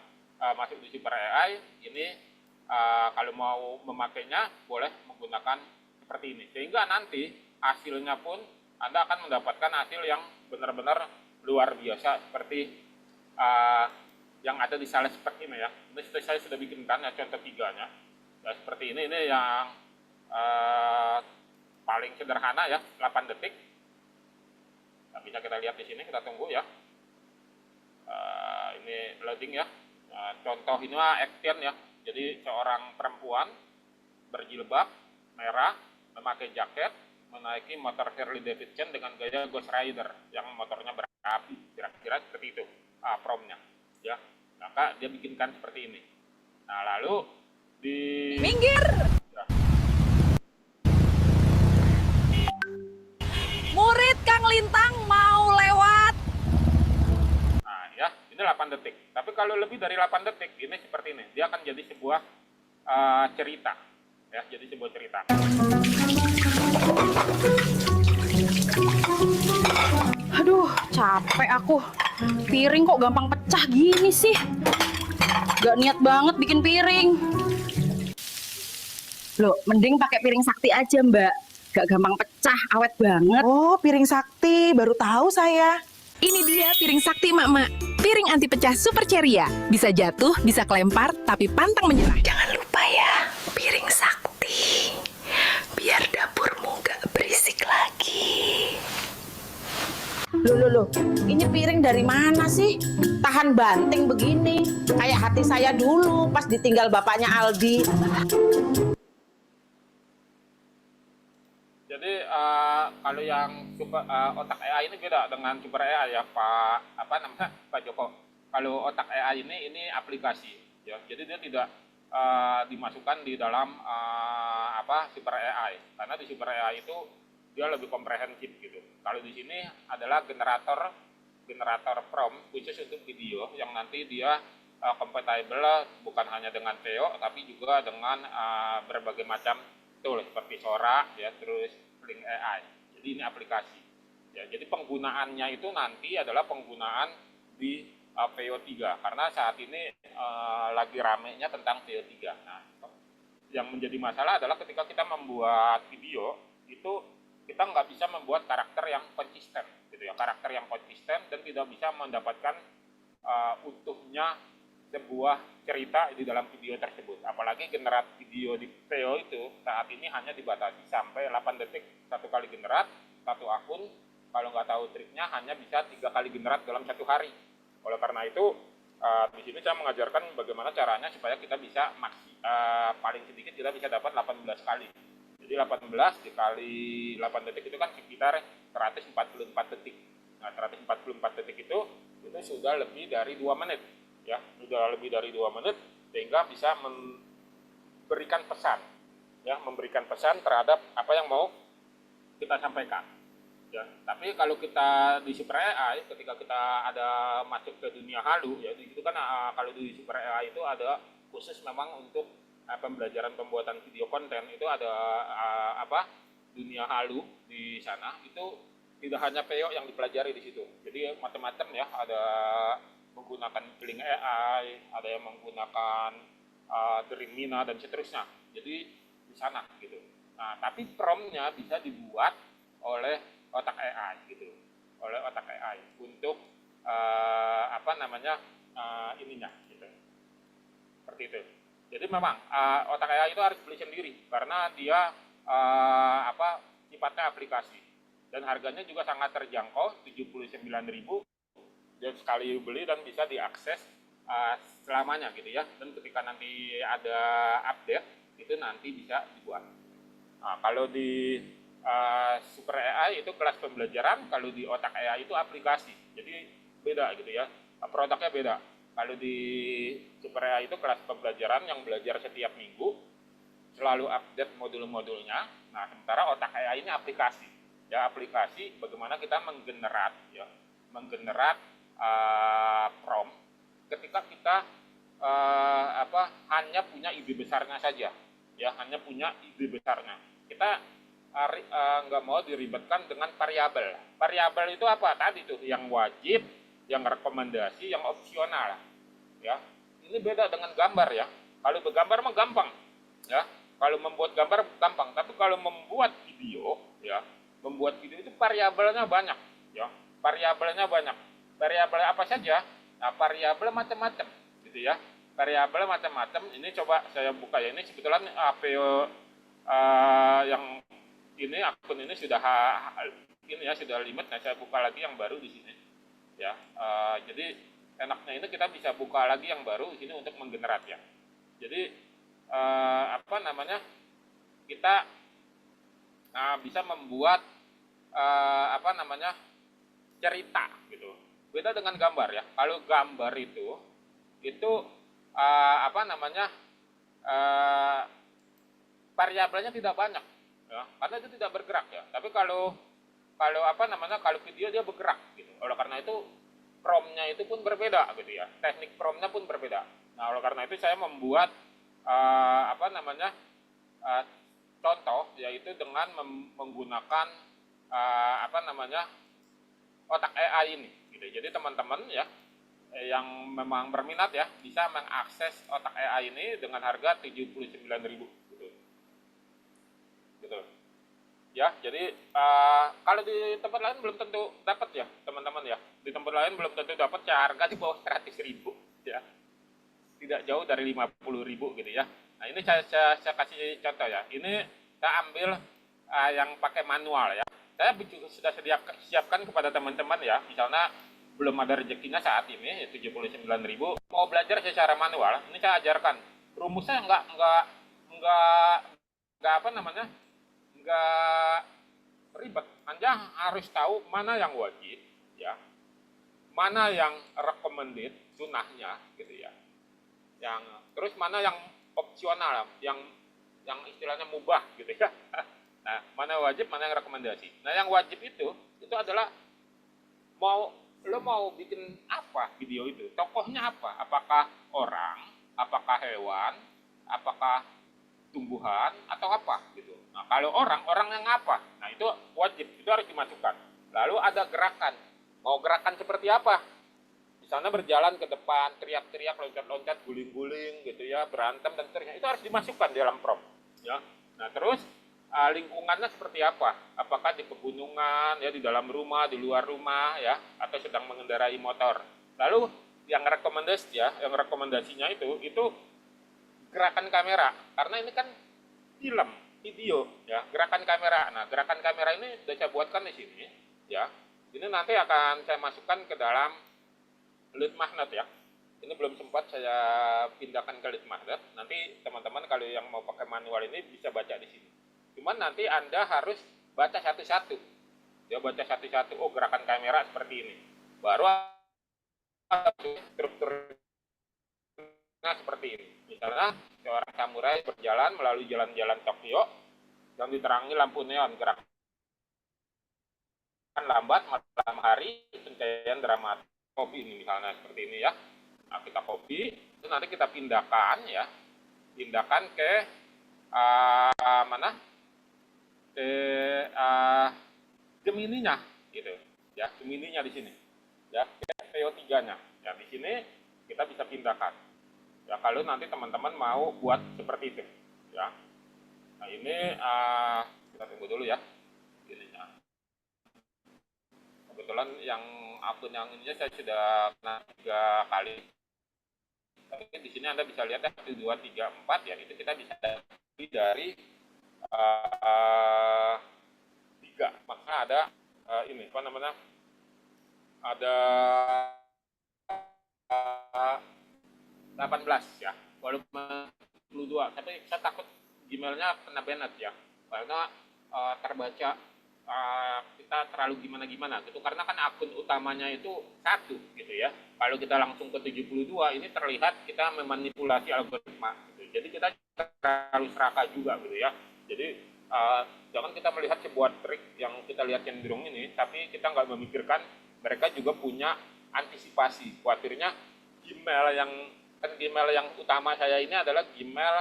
masuk di super AI ini, kalau mau memakainya boleh menggunakan seperti ini, sehingga nanti hasilnya pun Anda akan mendapatkan hasil yang benar-benar luar biasa seperti yang ada di Sales Spec ini ya. Ini saya sudah bikinkan ya contoh tiganya ya, seperti ini yang paling sederhana ya, 8 detik. Nah, bisa kita lihat di sini, kita tunggu ya. wedding ya. Contoh ini mah action ya. Jadi seorang perempuan berjilbab merah, memakai jaket, menaiki motor Harley Davidson dengan gaya Ghost Rider yang motornya berapi, kira-kira seperti itu promnya ya. Maka dia bikinkan seperti ini. Nah lalu di Minggir! ya, Murid Kang Lintang mau lewat. nah ya ini 8 detik. Tapi kalau lebih dari 8 detik ini seperti ini, dia akan jadi sebuah cerita ya, jadi sebuah cerita. Aduh, capek aku. Piring kok gampang pecah gini sih. Gak niat banget bikin piring. Loh, mending pakai piring sakti aja, Mbak. Gak gampang pecah, awet banget. Oh, piring sakti, baru tahu saya. Ini dia piring sakti mak-mak. Piring anti pecah super ceria. Bisa jatuh, bisa kelempar, tapi pantang menyerah. Jangan lupa ya, piring sakti. Biar dapurmu gak berisik lagi. Loh, ini piring dari mana sih? Tahan banting begini. Kayak hati saya dulu pas ditinggal bapaknya Aldi. Jadi kalau yang super, otak AI ini beda dengan super AI ya Pak Joko. Kalau otak AI ini aplikasi ya. Jadi dia tidak dimasukkan di dalam super AI, karena di super AI itu dia lebih komprehensif gitu. Kalau di sini adalah generator prompt khusus untuk video yang nanti dia compatible bukan hanya dengan Theo tapi juga dengan berbagai macam tool seperti Sora ya, terus Link AI. Jadi ini aplikasi. Ya, jadi penggunaannya itu nanti adalah penggunaan di VO3 karena saat ini lagi ramenya tentang VO3. Nah, yang menjadi masalah adalah ketika kita membuat video itu kita nggak bisa membuat karakter yang konsisten gitu ya, karakter yang konsisten dan tidak bisa mendapatkan utuhnya sebuah cerita di dalam video tersebut. Apalagi generat video di VO itu saat ini hanya dibatasi sampai 8 detik satu kali generat, satu akun. Kalau nggak tahu triknya hanya bisa 3 kali generat dalam satu hari. Oleh karena itu di sini saya mengajarkan bagaimana caranya supaya kita bisa paling sedikit kita bisa dapat 18 kali. Jadi 18 dikali 8 detik itu kan sekitar 144 detik. Nah, 144 detik itu sudah lebih dari 2 menit. Ya, sudah lebih dari 2 menit sehingga bisa memberikan pesan. Ya, memberikan pesan terhadap apa yang mau kita sampaikan. Ya, tapi kalau kita di Super AI ketika kita ada masuk ke dunia halu ya, itu kan kalau di Super AI itu ada khusus memang untuk pembelajaran pembuatan video konten itu ada dunia halu di sana. Itu tidak hanya PO yang dipelajari di situ. Jadi macam-macam ya, ada menggunakan Blink AI, ada yang menggunakan Dreamina dan seterusnya. Jadi di sana gitu. Nah, tapi promptnya bisa dibuat oleh otak AI gitu, oleh otak AI untuk ininya gitu. Seperti itu. Jadi memang otak AI itu harus beli sendiri karena dia sifatnya aplikasi dan harganya juga sangat terjangkau, 79.000 dan sekali beli dan bisa diakses selamanya gitu ya. Dan ketika nanti ada update itu nanti bisa dibuat. Nah, kalau di Super AI itu kelas pembelajaran, kalau di otak AI itu aplikasi. Jadi beda gitu ya, produknya beda. Kalau di Super AI itu kelas pembelajaran yang belajar setiap minggu, selalu update modul-modulnya. Nah, sementara otak AI ini aplikasi. Ya, aplikasi bagaimana kita menggenerat prompt ketika kita hanya punya ide besarnya saja. Ya, hanya punya ide besarnya. Kita nggak mau diribetkan dengan variabel. Variabel itu apa? Tadi tuh yang wajib, yang rekomendasi, yang opsional. Ya, ini beda dengan gambar ya. Kalau bergambar mah gampang, ya. Kalau membuat gambar gampang, tapi kalau membuat video, ya, membuat video itu variabelnya banyak, ya. Variabelnya banyak. Variabel apa saja? Nah, variabel macam-macam, gitu ya. Variabel macam-macam. Ini coba saya buka ya. Ini sebetulnya yang ini akun ini sudah sudah limit. Nah, saya buka lagi yang baru di sini. Ya, jadi enaknya ini kita bisa buka lagi yang baru di sini untuk menggenerate ya. Jadi apa namanya, kita bisa membuat apa namanya, cerita gitu. Beda dengan gambar ya. Kalau gambar itu apa namanya, variabelnya tidak banyak ya, karena itu tidak bergerak ya. Tapi kalau apa namanya, kalau video dia bergerak gitu. Oleh karena itu promnya itu pun berbeda gitu ya. Teknik promnya pun berbeda. Nah, oleh karena itu saya membuat apa namanya, contoh yaitu dengan menggunakan apa namanya, otak AI ini gitu. Jadi teman-teman ya yang memang berminat ya bisa mengakses otak AI ini dengan harga 79.000 gitu. Gitu. Ya, jadi kalau di tempat lain belum tentu dapat ya, teman-teman ya. Di tempat lain belum tentu dapat ya, harga di bawah 100.000 ya. Tidak jauh dari 50.000 gitu ya. Nah, ini saya kasih contoh ya. Ini saya ambil yang pakai manual ya. Saya juga sudah siapkan kepada teman-teman ya. Misalnya belum ada rezekinya saat ini 79.000, mau belajar secara manual, ini saya ajarkan. Rumusnya enggak apa namanya? Enggak ribet. Anda harus tahu mana yang wajib ya. Mana yang recommended sunahnya gitu ya. Yang terus mana yang opsional, yang istilahnya mubah gitu ya. Nah, mana wajib, mana yang rekomendasi. Nah, yang wajib itu adalah lo mau bikin apa video itu? Tokohnya apa? Apakah orang, apakah hewan, apakah tumbuhan atau apa gitu. Nah, kalau orang yang apa? Nah, itu wajib, itu harus dimasukkan. Lalu ada gerakan. Mau gerakan seperti apa? Misalnya berjalan ke depan, teriak-teriak, loncat-loncat, guling-guling gitu ya, berantem dan seterusnya. Itu harus dimasukkan di dalam prompt ya. Nah, terus lingkungannya seperti apa? Apakah di pegunungan, ya di dalam rumah, di luar rumah, ya, atau sedang mengendarai motor. Lalu yang rekomendasinya itu gerakan kamera, karena ini kan film, video, ya, gerakan kamera. Nah, gerakan kamera ini sudah saya buatkan di sini, ya. Ini nanti akan saya masukkan ke dalam lead magnet ya. Ini belum sempat saya pindahkan ke lead magnet. Nanti teman-teman kalau yang mau pakai manual ini bisa baca di sini. Cuman nanti Anda harus baca satu-satu. Ya, baca satu-satu. Oh, gerakan kamera seperti ini. Baru strukturnya seperti ini. Misalnya, seorang samurai berjalan melalui jalan-jalan Tokyo yang diterangi lampu neon, gerakan lambat malam hari, pencahayaan dramatis. Copy ini misalnya seperti ini ya. Nah, kita copy, itu nanti kita pindahkan ya. Pindahkan ke mana? Ke Gemini-nya gitu ya, Gemini-nya di sini ya, VO3-nya ya. Di sini kita bisa pindahkan ya kalau nanti teman-teman mau buat seperti itu ya. Nah, ini kita tunggu dulu ya ininya. Kebetulan yang akun yang ininya saya sudah kena 3 kali, tapi di sini Anda bisa lihat ya 1, 2, 3, 4 ya, itu kita bisa dari 3, maka ada ini apa namanya, ada 18 ya, walaupun 22, tapi saya takut Gmailnya kena banned ya, karena terbaca kita terlalu gimana gitu, karena kan akun utamanya itu 1 gitu ya. Kalau kita langsung ke 72 ini terlihat kita memanipulasi algoritma gitu. Jadi kita terlalu serakah juga gitu ya. Jadi jangan kita melihat sebuah trik yang kita lihat cenderung ini, tapi kita nggak memikirkan mereka juga punya antisipasi. Khawatirnya Gmail yang utama saya ini adalah Gmail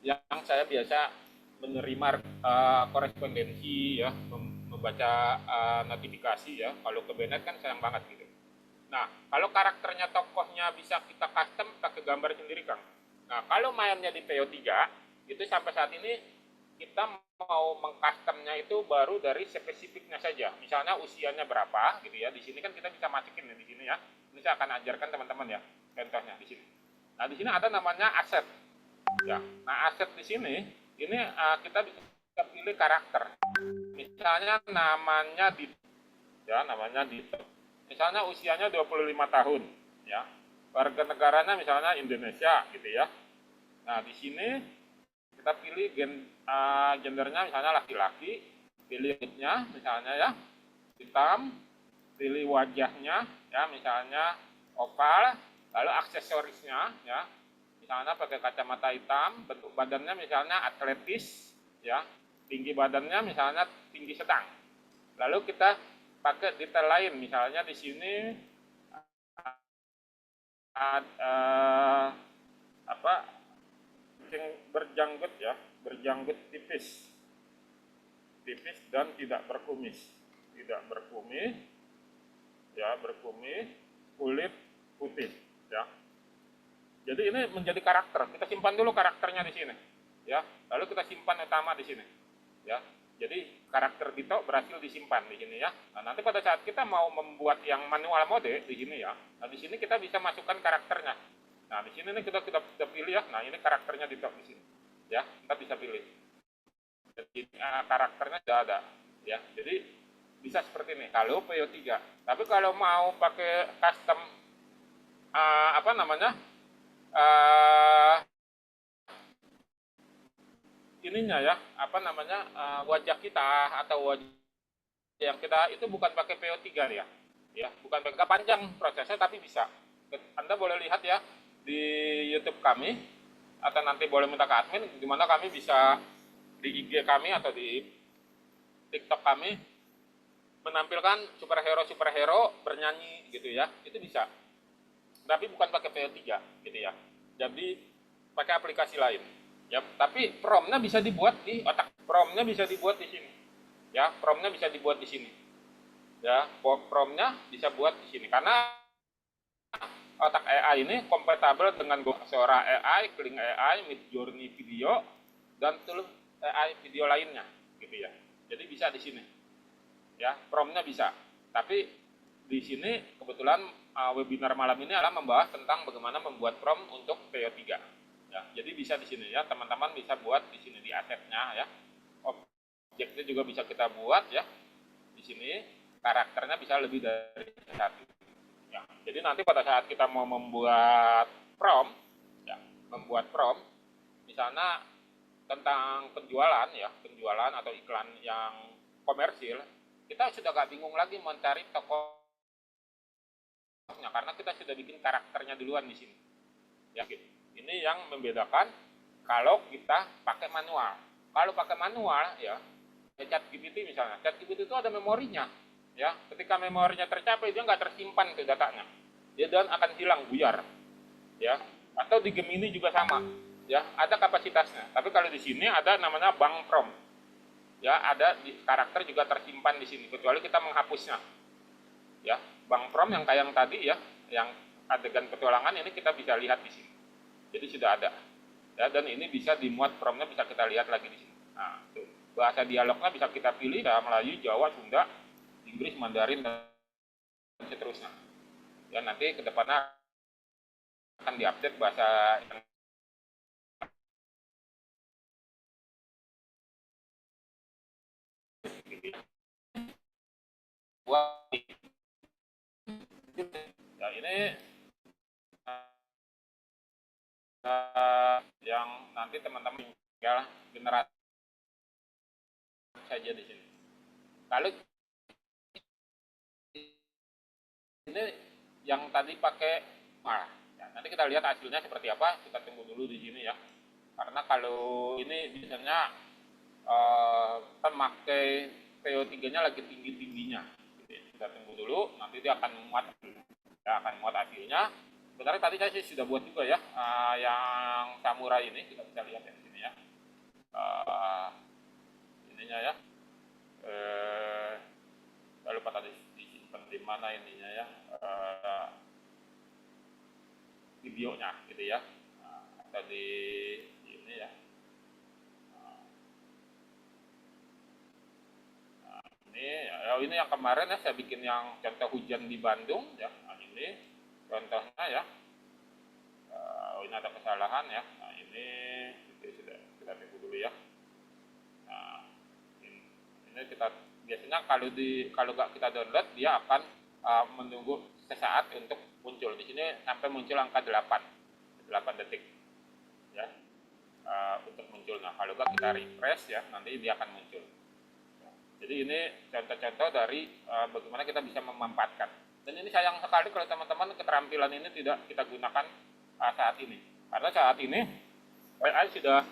yang saya biasa menerima korespondensi ya, membaca notifikasi ya. Kalau ke banned kan sayang banget gitu. Nah, kalau karakternya tokohnya bisa kita custom pakai gambar sendiri, Kang. Nah, kalau mainnya di PO3 itu sampai saat ini kita mau mengcustomnya itu baru dari spesifiknya saja. Misalnya usianya berapa gitu ya. Di sini kan kita bisa masukin di sini ya. Ini saya akan ajarkan teman-teman ya. Contohnya di sini. Nah, di sini ada namanya aset. Ya. Nah, aset di sini ini kita bisa pilih karakter. Misalnya namanya Dito. Ya, namanya Dito. Misalnya usianya 25 tahun, ya. Warga negaranya misalnya Indonesia gitu ya. Nah, di sini kita pilih gendernya misalnya laki-laki, pilih kulitnya misalnya ya hitam, pilih wajahnya ya misalnya oval, lalu aksesorisnya ya misalnya pakai kacamata hitam, bentuk badannya misalnya atletis ya, tinggi badannya misalnya tinggi sedang. Lalu kita pakai detail lain misalnya di sini apa berjanggut ya, berjanggut tipis dan tidak berkumis ya, berkumis, kulit putih ya. Jadi ini menjadi karakter. Kita simpan dulu karakternya di sini ya, lalu kita simpan utama di sini ya. Jadi karakter Dito berhasil disimpan di sini ya. Nah, nanti pada saat kita mau membuat yang manual mode di sini ya, nah di sini kita bisa masukkan karakternya. Nah di sini nih kita pilih ya. Nah ini karakternya Dito di sini ya, kita bisa pilih. Jadi karakternya sudah ada ya. Jadi bisa seperti ini kalau PO3. Tapi kalau mau pakai custom apa namanya ininya ya, apa namanya wajah kita atau wajah yang kita itu bukan pakai PO3 ya, bukan pakai panjang prosesnya, tapi bisa. Anda boleh lihat ya di YouTube kami atau nanti boleh minta ke admin di mana kami bisa di IG kami atau di TikTok kami menampilkan superhero bernyanyi gitu ya, itu bisa. Tapi bukan pakai PO3 gitu ya. Jadi pakai aplikasi lain. Ya, tapi promnya bisa dibuat di otak. Promnya bisa dibuat di sini. Ya, promnya bisa dibuat di sini. Ya, promnya bisa buat di sini karena otak AI ini kompatibel dengan Sora AI, Kling AI, Midjourney video dan tool AI video lainnya gitu ya. Jadi bisa di sini. Ya, promnya bisa. Tapi di sini kebetulan webinar malam ini adalah membahas tentang bagaimana membuat prom untuk PO3. Ya, jadi bisa di sini ya, teman-teman bisa buat di sini di asetnya ya. Objeknya juga bisa kita buat ya. Di sini karakternya bisa lebih dari satu. Ya, jadi nanti pada saat kita mau membuat prom, ya, misalnya tentang penjualan ya, penjualan atau iklan yang komersil, kita sudah gak bingung lagi mencari toko karena kita sudah bikin karakternya duluan di sini. Ya, gitu. Ini yang membedakan kalau kita pakai manual. Kalau pakai manual ya, ChatGPT misalnya, ChatGPT itu ada memorinya. Ya, ketika memorinya tercapai dia nggak tersimpan ke datanya. Dia dan akan hilang buyar. Ya, atau di Gemini juga sama. Ya, ada kapasitasnya. Tapi kalau di sini ada namanya bank prom. Ya, ada di karakter juga tersimpan di sini kecuali kita menghapusnya. Ya, bank prom yang kayak yang tadi ya, yang adegan petualangan ini kita bisa lihat di sini. Jadi sudah ada. Ya, dan ini bisa dimuat promnya bisa kita lihat lagi di sini. Nah, tuh. Bahasa dialognya bisa kita pilih ya, Melayu, Jawa, Sunda, Inggris, Mandarin dan seterusnya. Ya, nanti ke depannya akan diupdate bahasa yang ya ini yang nanti teman-teman tinggal generasi saja di sini. Lalu ini yang tadi pakai ya, nanti kita lihat hasilnya seperti apa, kita tunggu dulu di sini ya. Karena kalau ini biasanya memakai PO3-nya lagi tinggi-tingginya. Kita tunggu dulu, nanti dia akan muat hasilnya. Sebenarnya tadi saya sudah buat juga ya, yang samurai ini kita bisa lihat di sini ya. Ininya ya. Saya lupa tadi disimpan di mana ininya ya, videonya gitu ya. Tadi ini ya. Ini yang kemarin ya saya bikin yang contoh hujan di Bandung ya. Nah, ini contohnya ya. Ini ada kesalahan ya. Nah, ini sudah kita tunggu dulu ya. Nah, ini kita biasanya kalau nggak kita download dia akan menunggu sesaat untuk muncul. Di sini sampai muncul angka 8 detik ya, untuk muncul. Nah kalau enggak kita refresh ya, nanti dia akan muncul. Jadi ini contoh-contoh dari bagaimana kita bisa memanfaatkan. Dan ini sayang sekali kalau teman-teman keterampilan ini tidak kita gunakan saat ini. Karena saat ini AI sudah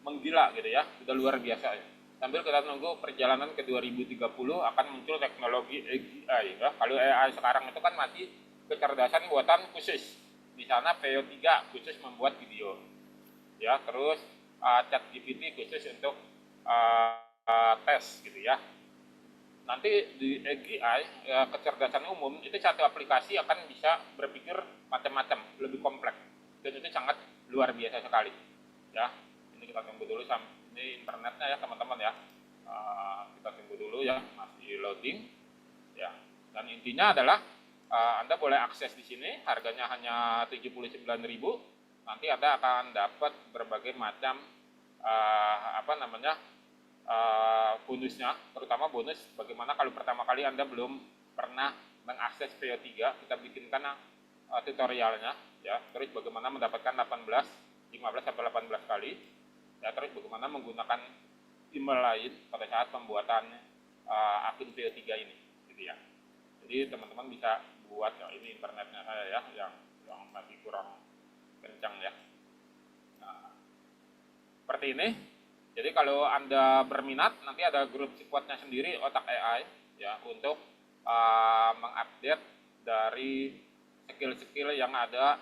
menggila gitu ya, sudah luar biasa ya. Sambil kita nunggu perjalanan ke 2030 akan muncul teknologi AI ya. Kalau AI sekarang itu kan masih kecerdasan buatan khusus. Di sana VO3 khusus membuat video. Ya, terus ChatGPT khusus untuk tes gitu ya. Nanti di AGI kecerdasan umum itu satu aplikasi akan bisa berpikir macam-macam, lebih kompleks. Dan itu sangat luar biasa sekali. Ya, ini kita tunggu dulu ini internetnya ya teman-teman ya. Kita tunggu dulu ya, masih loading. Ya, dan intinya adalah Anda boleh akses di sini, harganya hanya 79.000. Nanti Anda akan dapat berbagai macam bonusnya, terutama bonus bagaimana kalau pertama kali Anda belum pernah mengakses VO3, kita bikinkan tutorialnya ya, terus bagaimana mendapatkan 15 sampai 18 kali ya, terus bagaimana menggunakan email lain pada saat pembuatan akun VO3 ini gitu ya. Jadi teman-teman bisa buat ya, ini internetnya saya ya yang masih kurang kencang ya. Nah, seperti ini. Jadi kalau Anda berminat, nanti ada grup supportnya sendiri Otak AI ya, untuk mengupdate dari skill-skill yang ada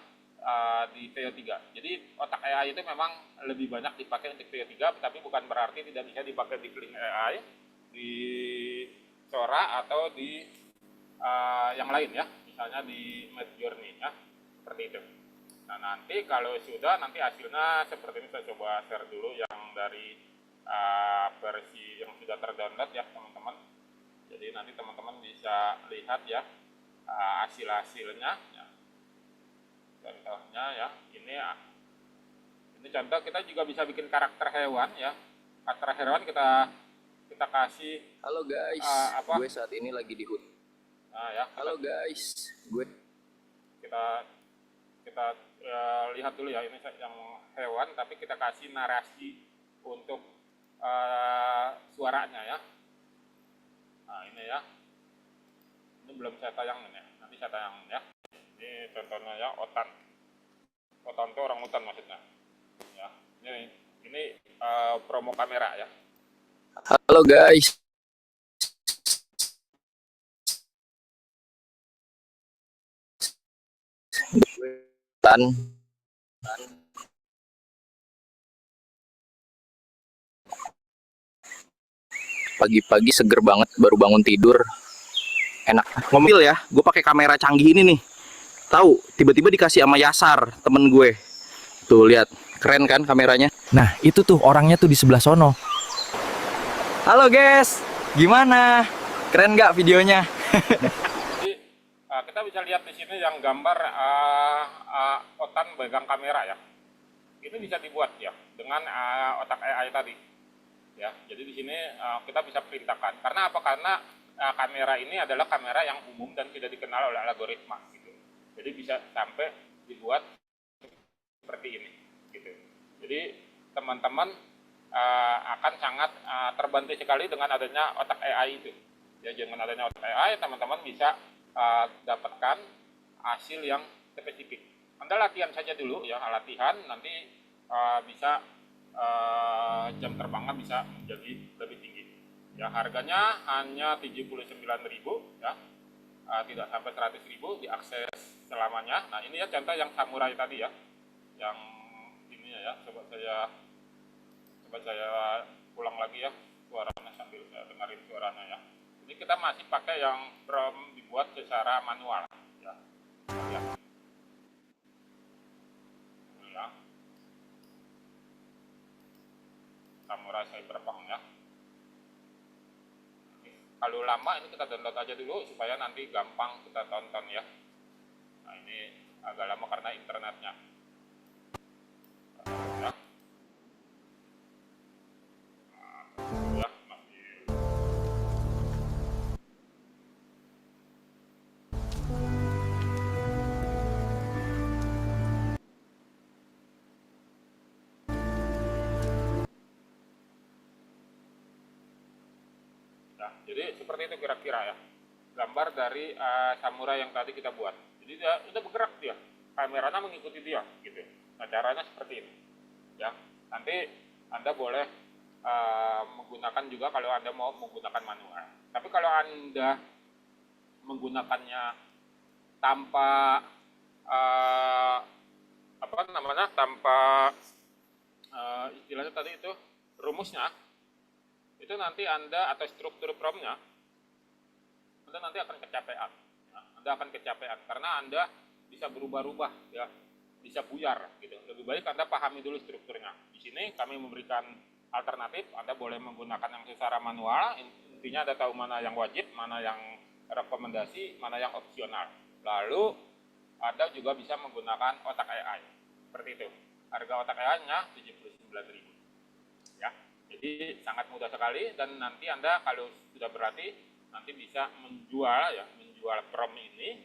di VO3. Jadi Otak AI itu memang lebih banyak dipakai untuk VO3, tapi bukan berarti tidak bisa dipakai di Kling AI, di Sora atau di yang lain ya, misalnya di Midjourney ya, seperti itu. Nah nanti kalau sudah, nanti hasilnya seperti ini. Saya coba share dulu yang dari versi yang sudah terdownload ya teman-teman. Jadi nanti teman-teman bisa lihat ya hasil-hasilnya ya. Contohnya ya, ini contoh. Kita juga bisa bikin karakter hewan ya. Karakter hewan kita kasih. Halo guys, gue saat ini lagi di hutan. Nah ya, Halo guys, gue kita lihat dulu ya, ini yang hewan tapi kita kasih narasi untuk suaranya ya. Nah ini ya, ini belum saya tayangin ya, nanti saya tayangin ya. Ini contohnya ya, otan itu orang hutan maksudnya ya. Ini promo kamera ya. halo guys. Pagi-pagi seger banget, baru bangun tidur. Enak. Ngomil ya, gue pakai kamera canggih ini nih. Tahu, tiba-tiba dikasih sama Yasar, temen gue. Tuh lihat, keren kan kameranya? Nah, itu tuh orangnya tuh di sebelah sono. Halo guys, gimana? Keren nggak videonya? Jadi kita bisa lihat di sini yang gambar otan pegang kamera ya. Ini bisa dibuat ya dengan Otak AI tadi. Ya, jadi di sini kita bisa perintahkan. Karena apa? Karena kamera ini adalah kamera yang umum dan tidak dikenal oleh algoritma gitu. Jadi bisa sampai dibuat seperti ini gitu. Jadi teman-teman akan sangat terbantu sekali dengan adanya Otak AI itu. Ya, dengan adanya Otak AI teman-teman bisa dapatkan hasil yang spesifik. Anda latihan saja dulu ya, latihan nanti bisa jam terbangnya bisa menjadi lebih tinggi. Ya, harganya hanya 79.000 ya. Tidak sampai 100.000, diakses selamanya. Nah, ini ya contoh yang samurai tadi ya. Yang ini ya, coba saya ulang lagi ya suaranya sambil saya dengarin suaranya ya. Ini kita masih pakai yang dibuat secara manual ya. Ya. Ya. Samurai Cyberpunk ya. Kalau lama ini kita download aja dulu supaya nanti gampang kita tonton ya. Nah ini agak lama karena internetnya. Ya. Nah, ya masih. Ya, jadi seperti itu kira-kira ya. Gambar dari samurai yang tadi kita buat. Jadi dia udah bergerak dia. Kameranya mengikuti dia gitu. Nah, caranya seperti ini. Ya. Nanti Anda boleh menggunakan juga kalau Anda mau menggunakan manual. Tapi kalau Anda menggunakannya tanpa tanpa istilahnya tadi itu rumusnya, itu nanti Anda atau struktur promnya Anda nanti akan kecapean. Ya, Anda akan kecapean karena Anda bisa berubah-ubah ya, bisa buyar gitu. Lebih baik Anda pahami dulu strukturnya. Di sini kami memberikan alternatif, Anda boleh menggunakan yang secara manual, intinya Anda tahu mana yang wajib, mana yang rekomendasi, mana yang opsional. Lalu Anda juga bisa menggunakan otak AI. Seperti itu. Harga otak AI-nya 79.000. Ya. Jadi sangat mudah sekali dan nanti Anda kalau sudah berlatih nanti bisa menjual prom ini,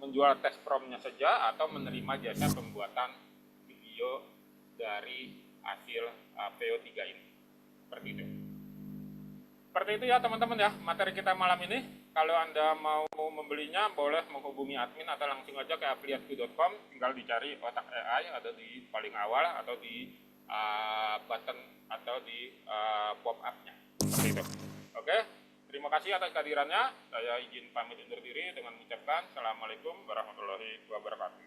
menjual tes promnya saja atau menerima jasa pembuatan video dari hasil VO3 ini. Seperti itu. Seperti itu ya teman-teman ya, materi kita malam ini. Kalau Anda mau membelinya boleh menghubungi admin atau langsung aja ke afiliatku.com, tinggal dicari otak AI, ada di paling awal atau di button atau di pop-up-nya. Seperti itu. Oke, terima kasih atas kehadirannya. Saya izin pamit undur diri dengan mengucapkan Assalamualaikum warahmatullahi wabarakatuh.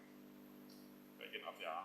Saya izin off ya.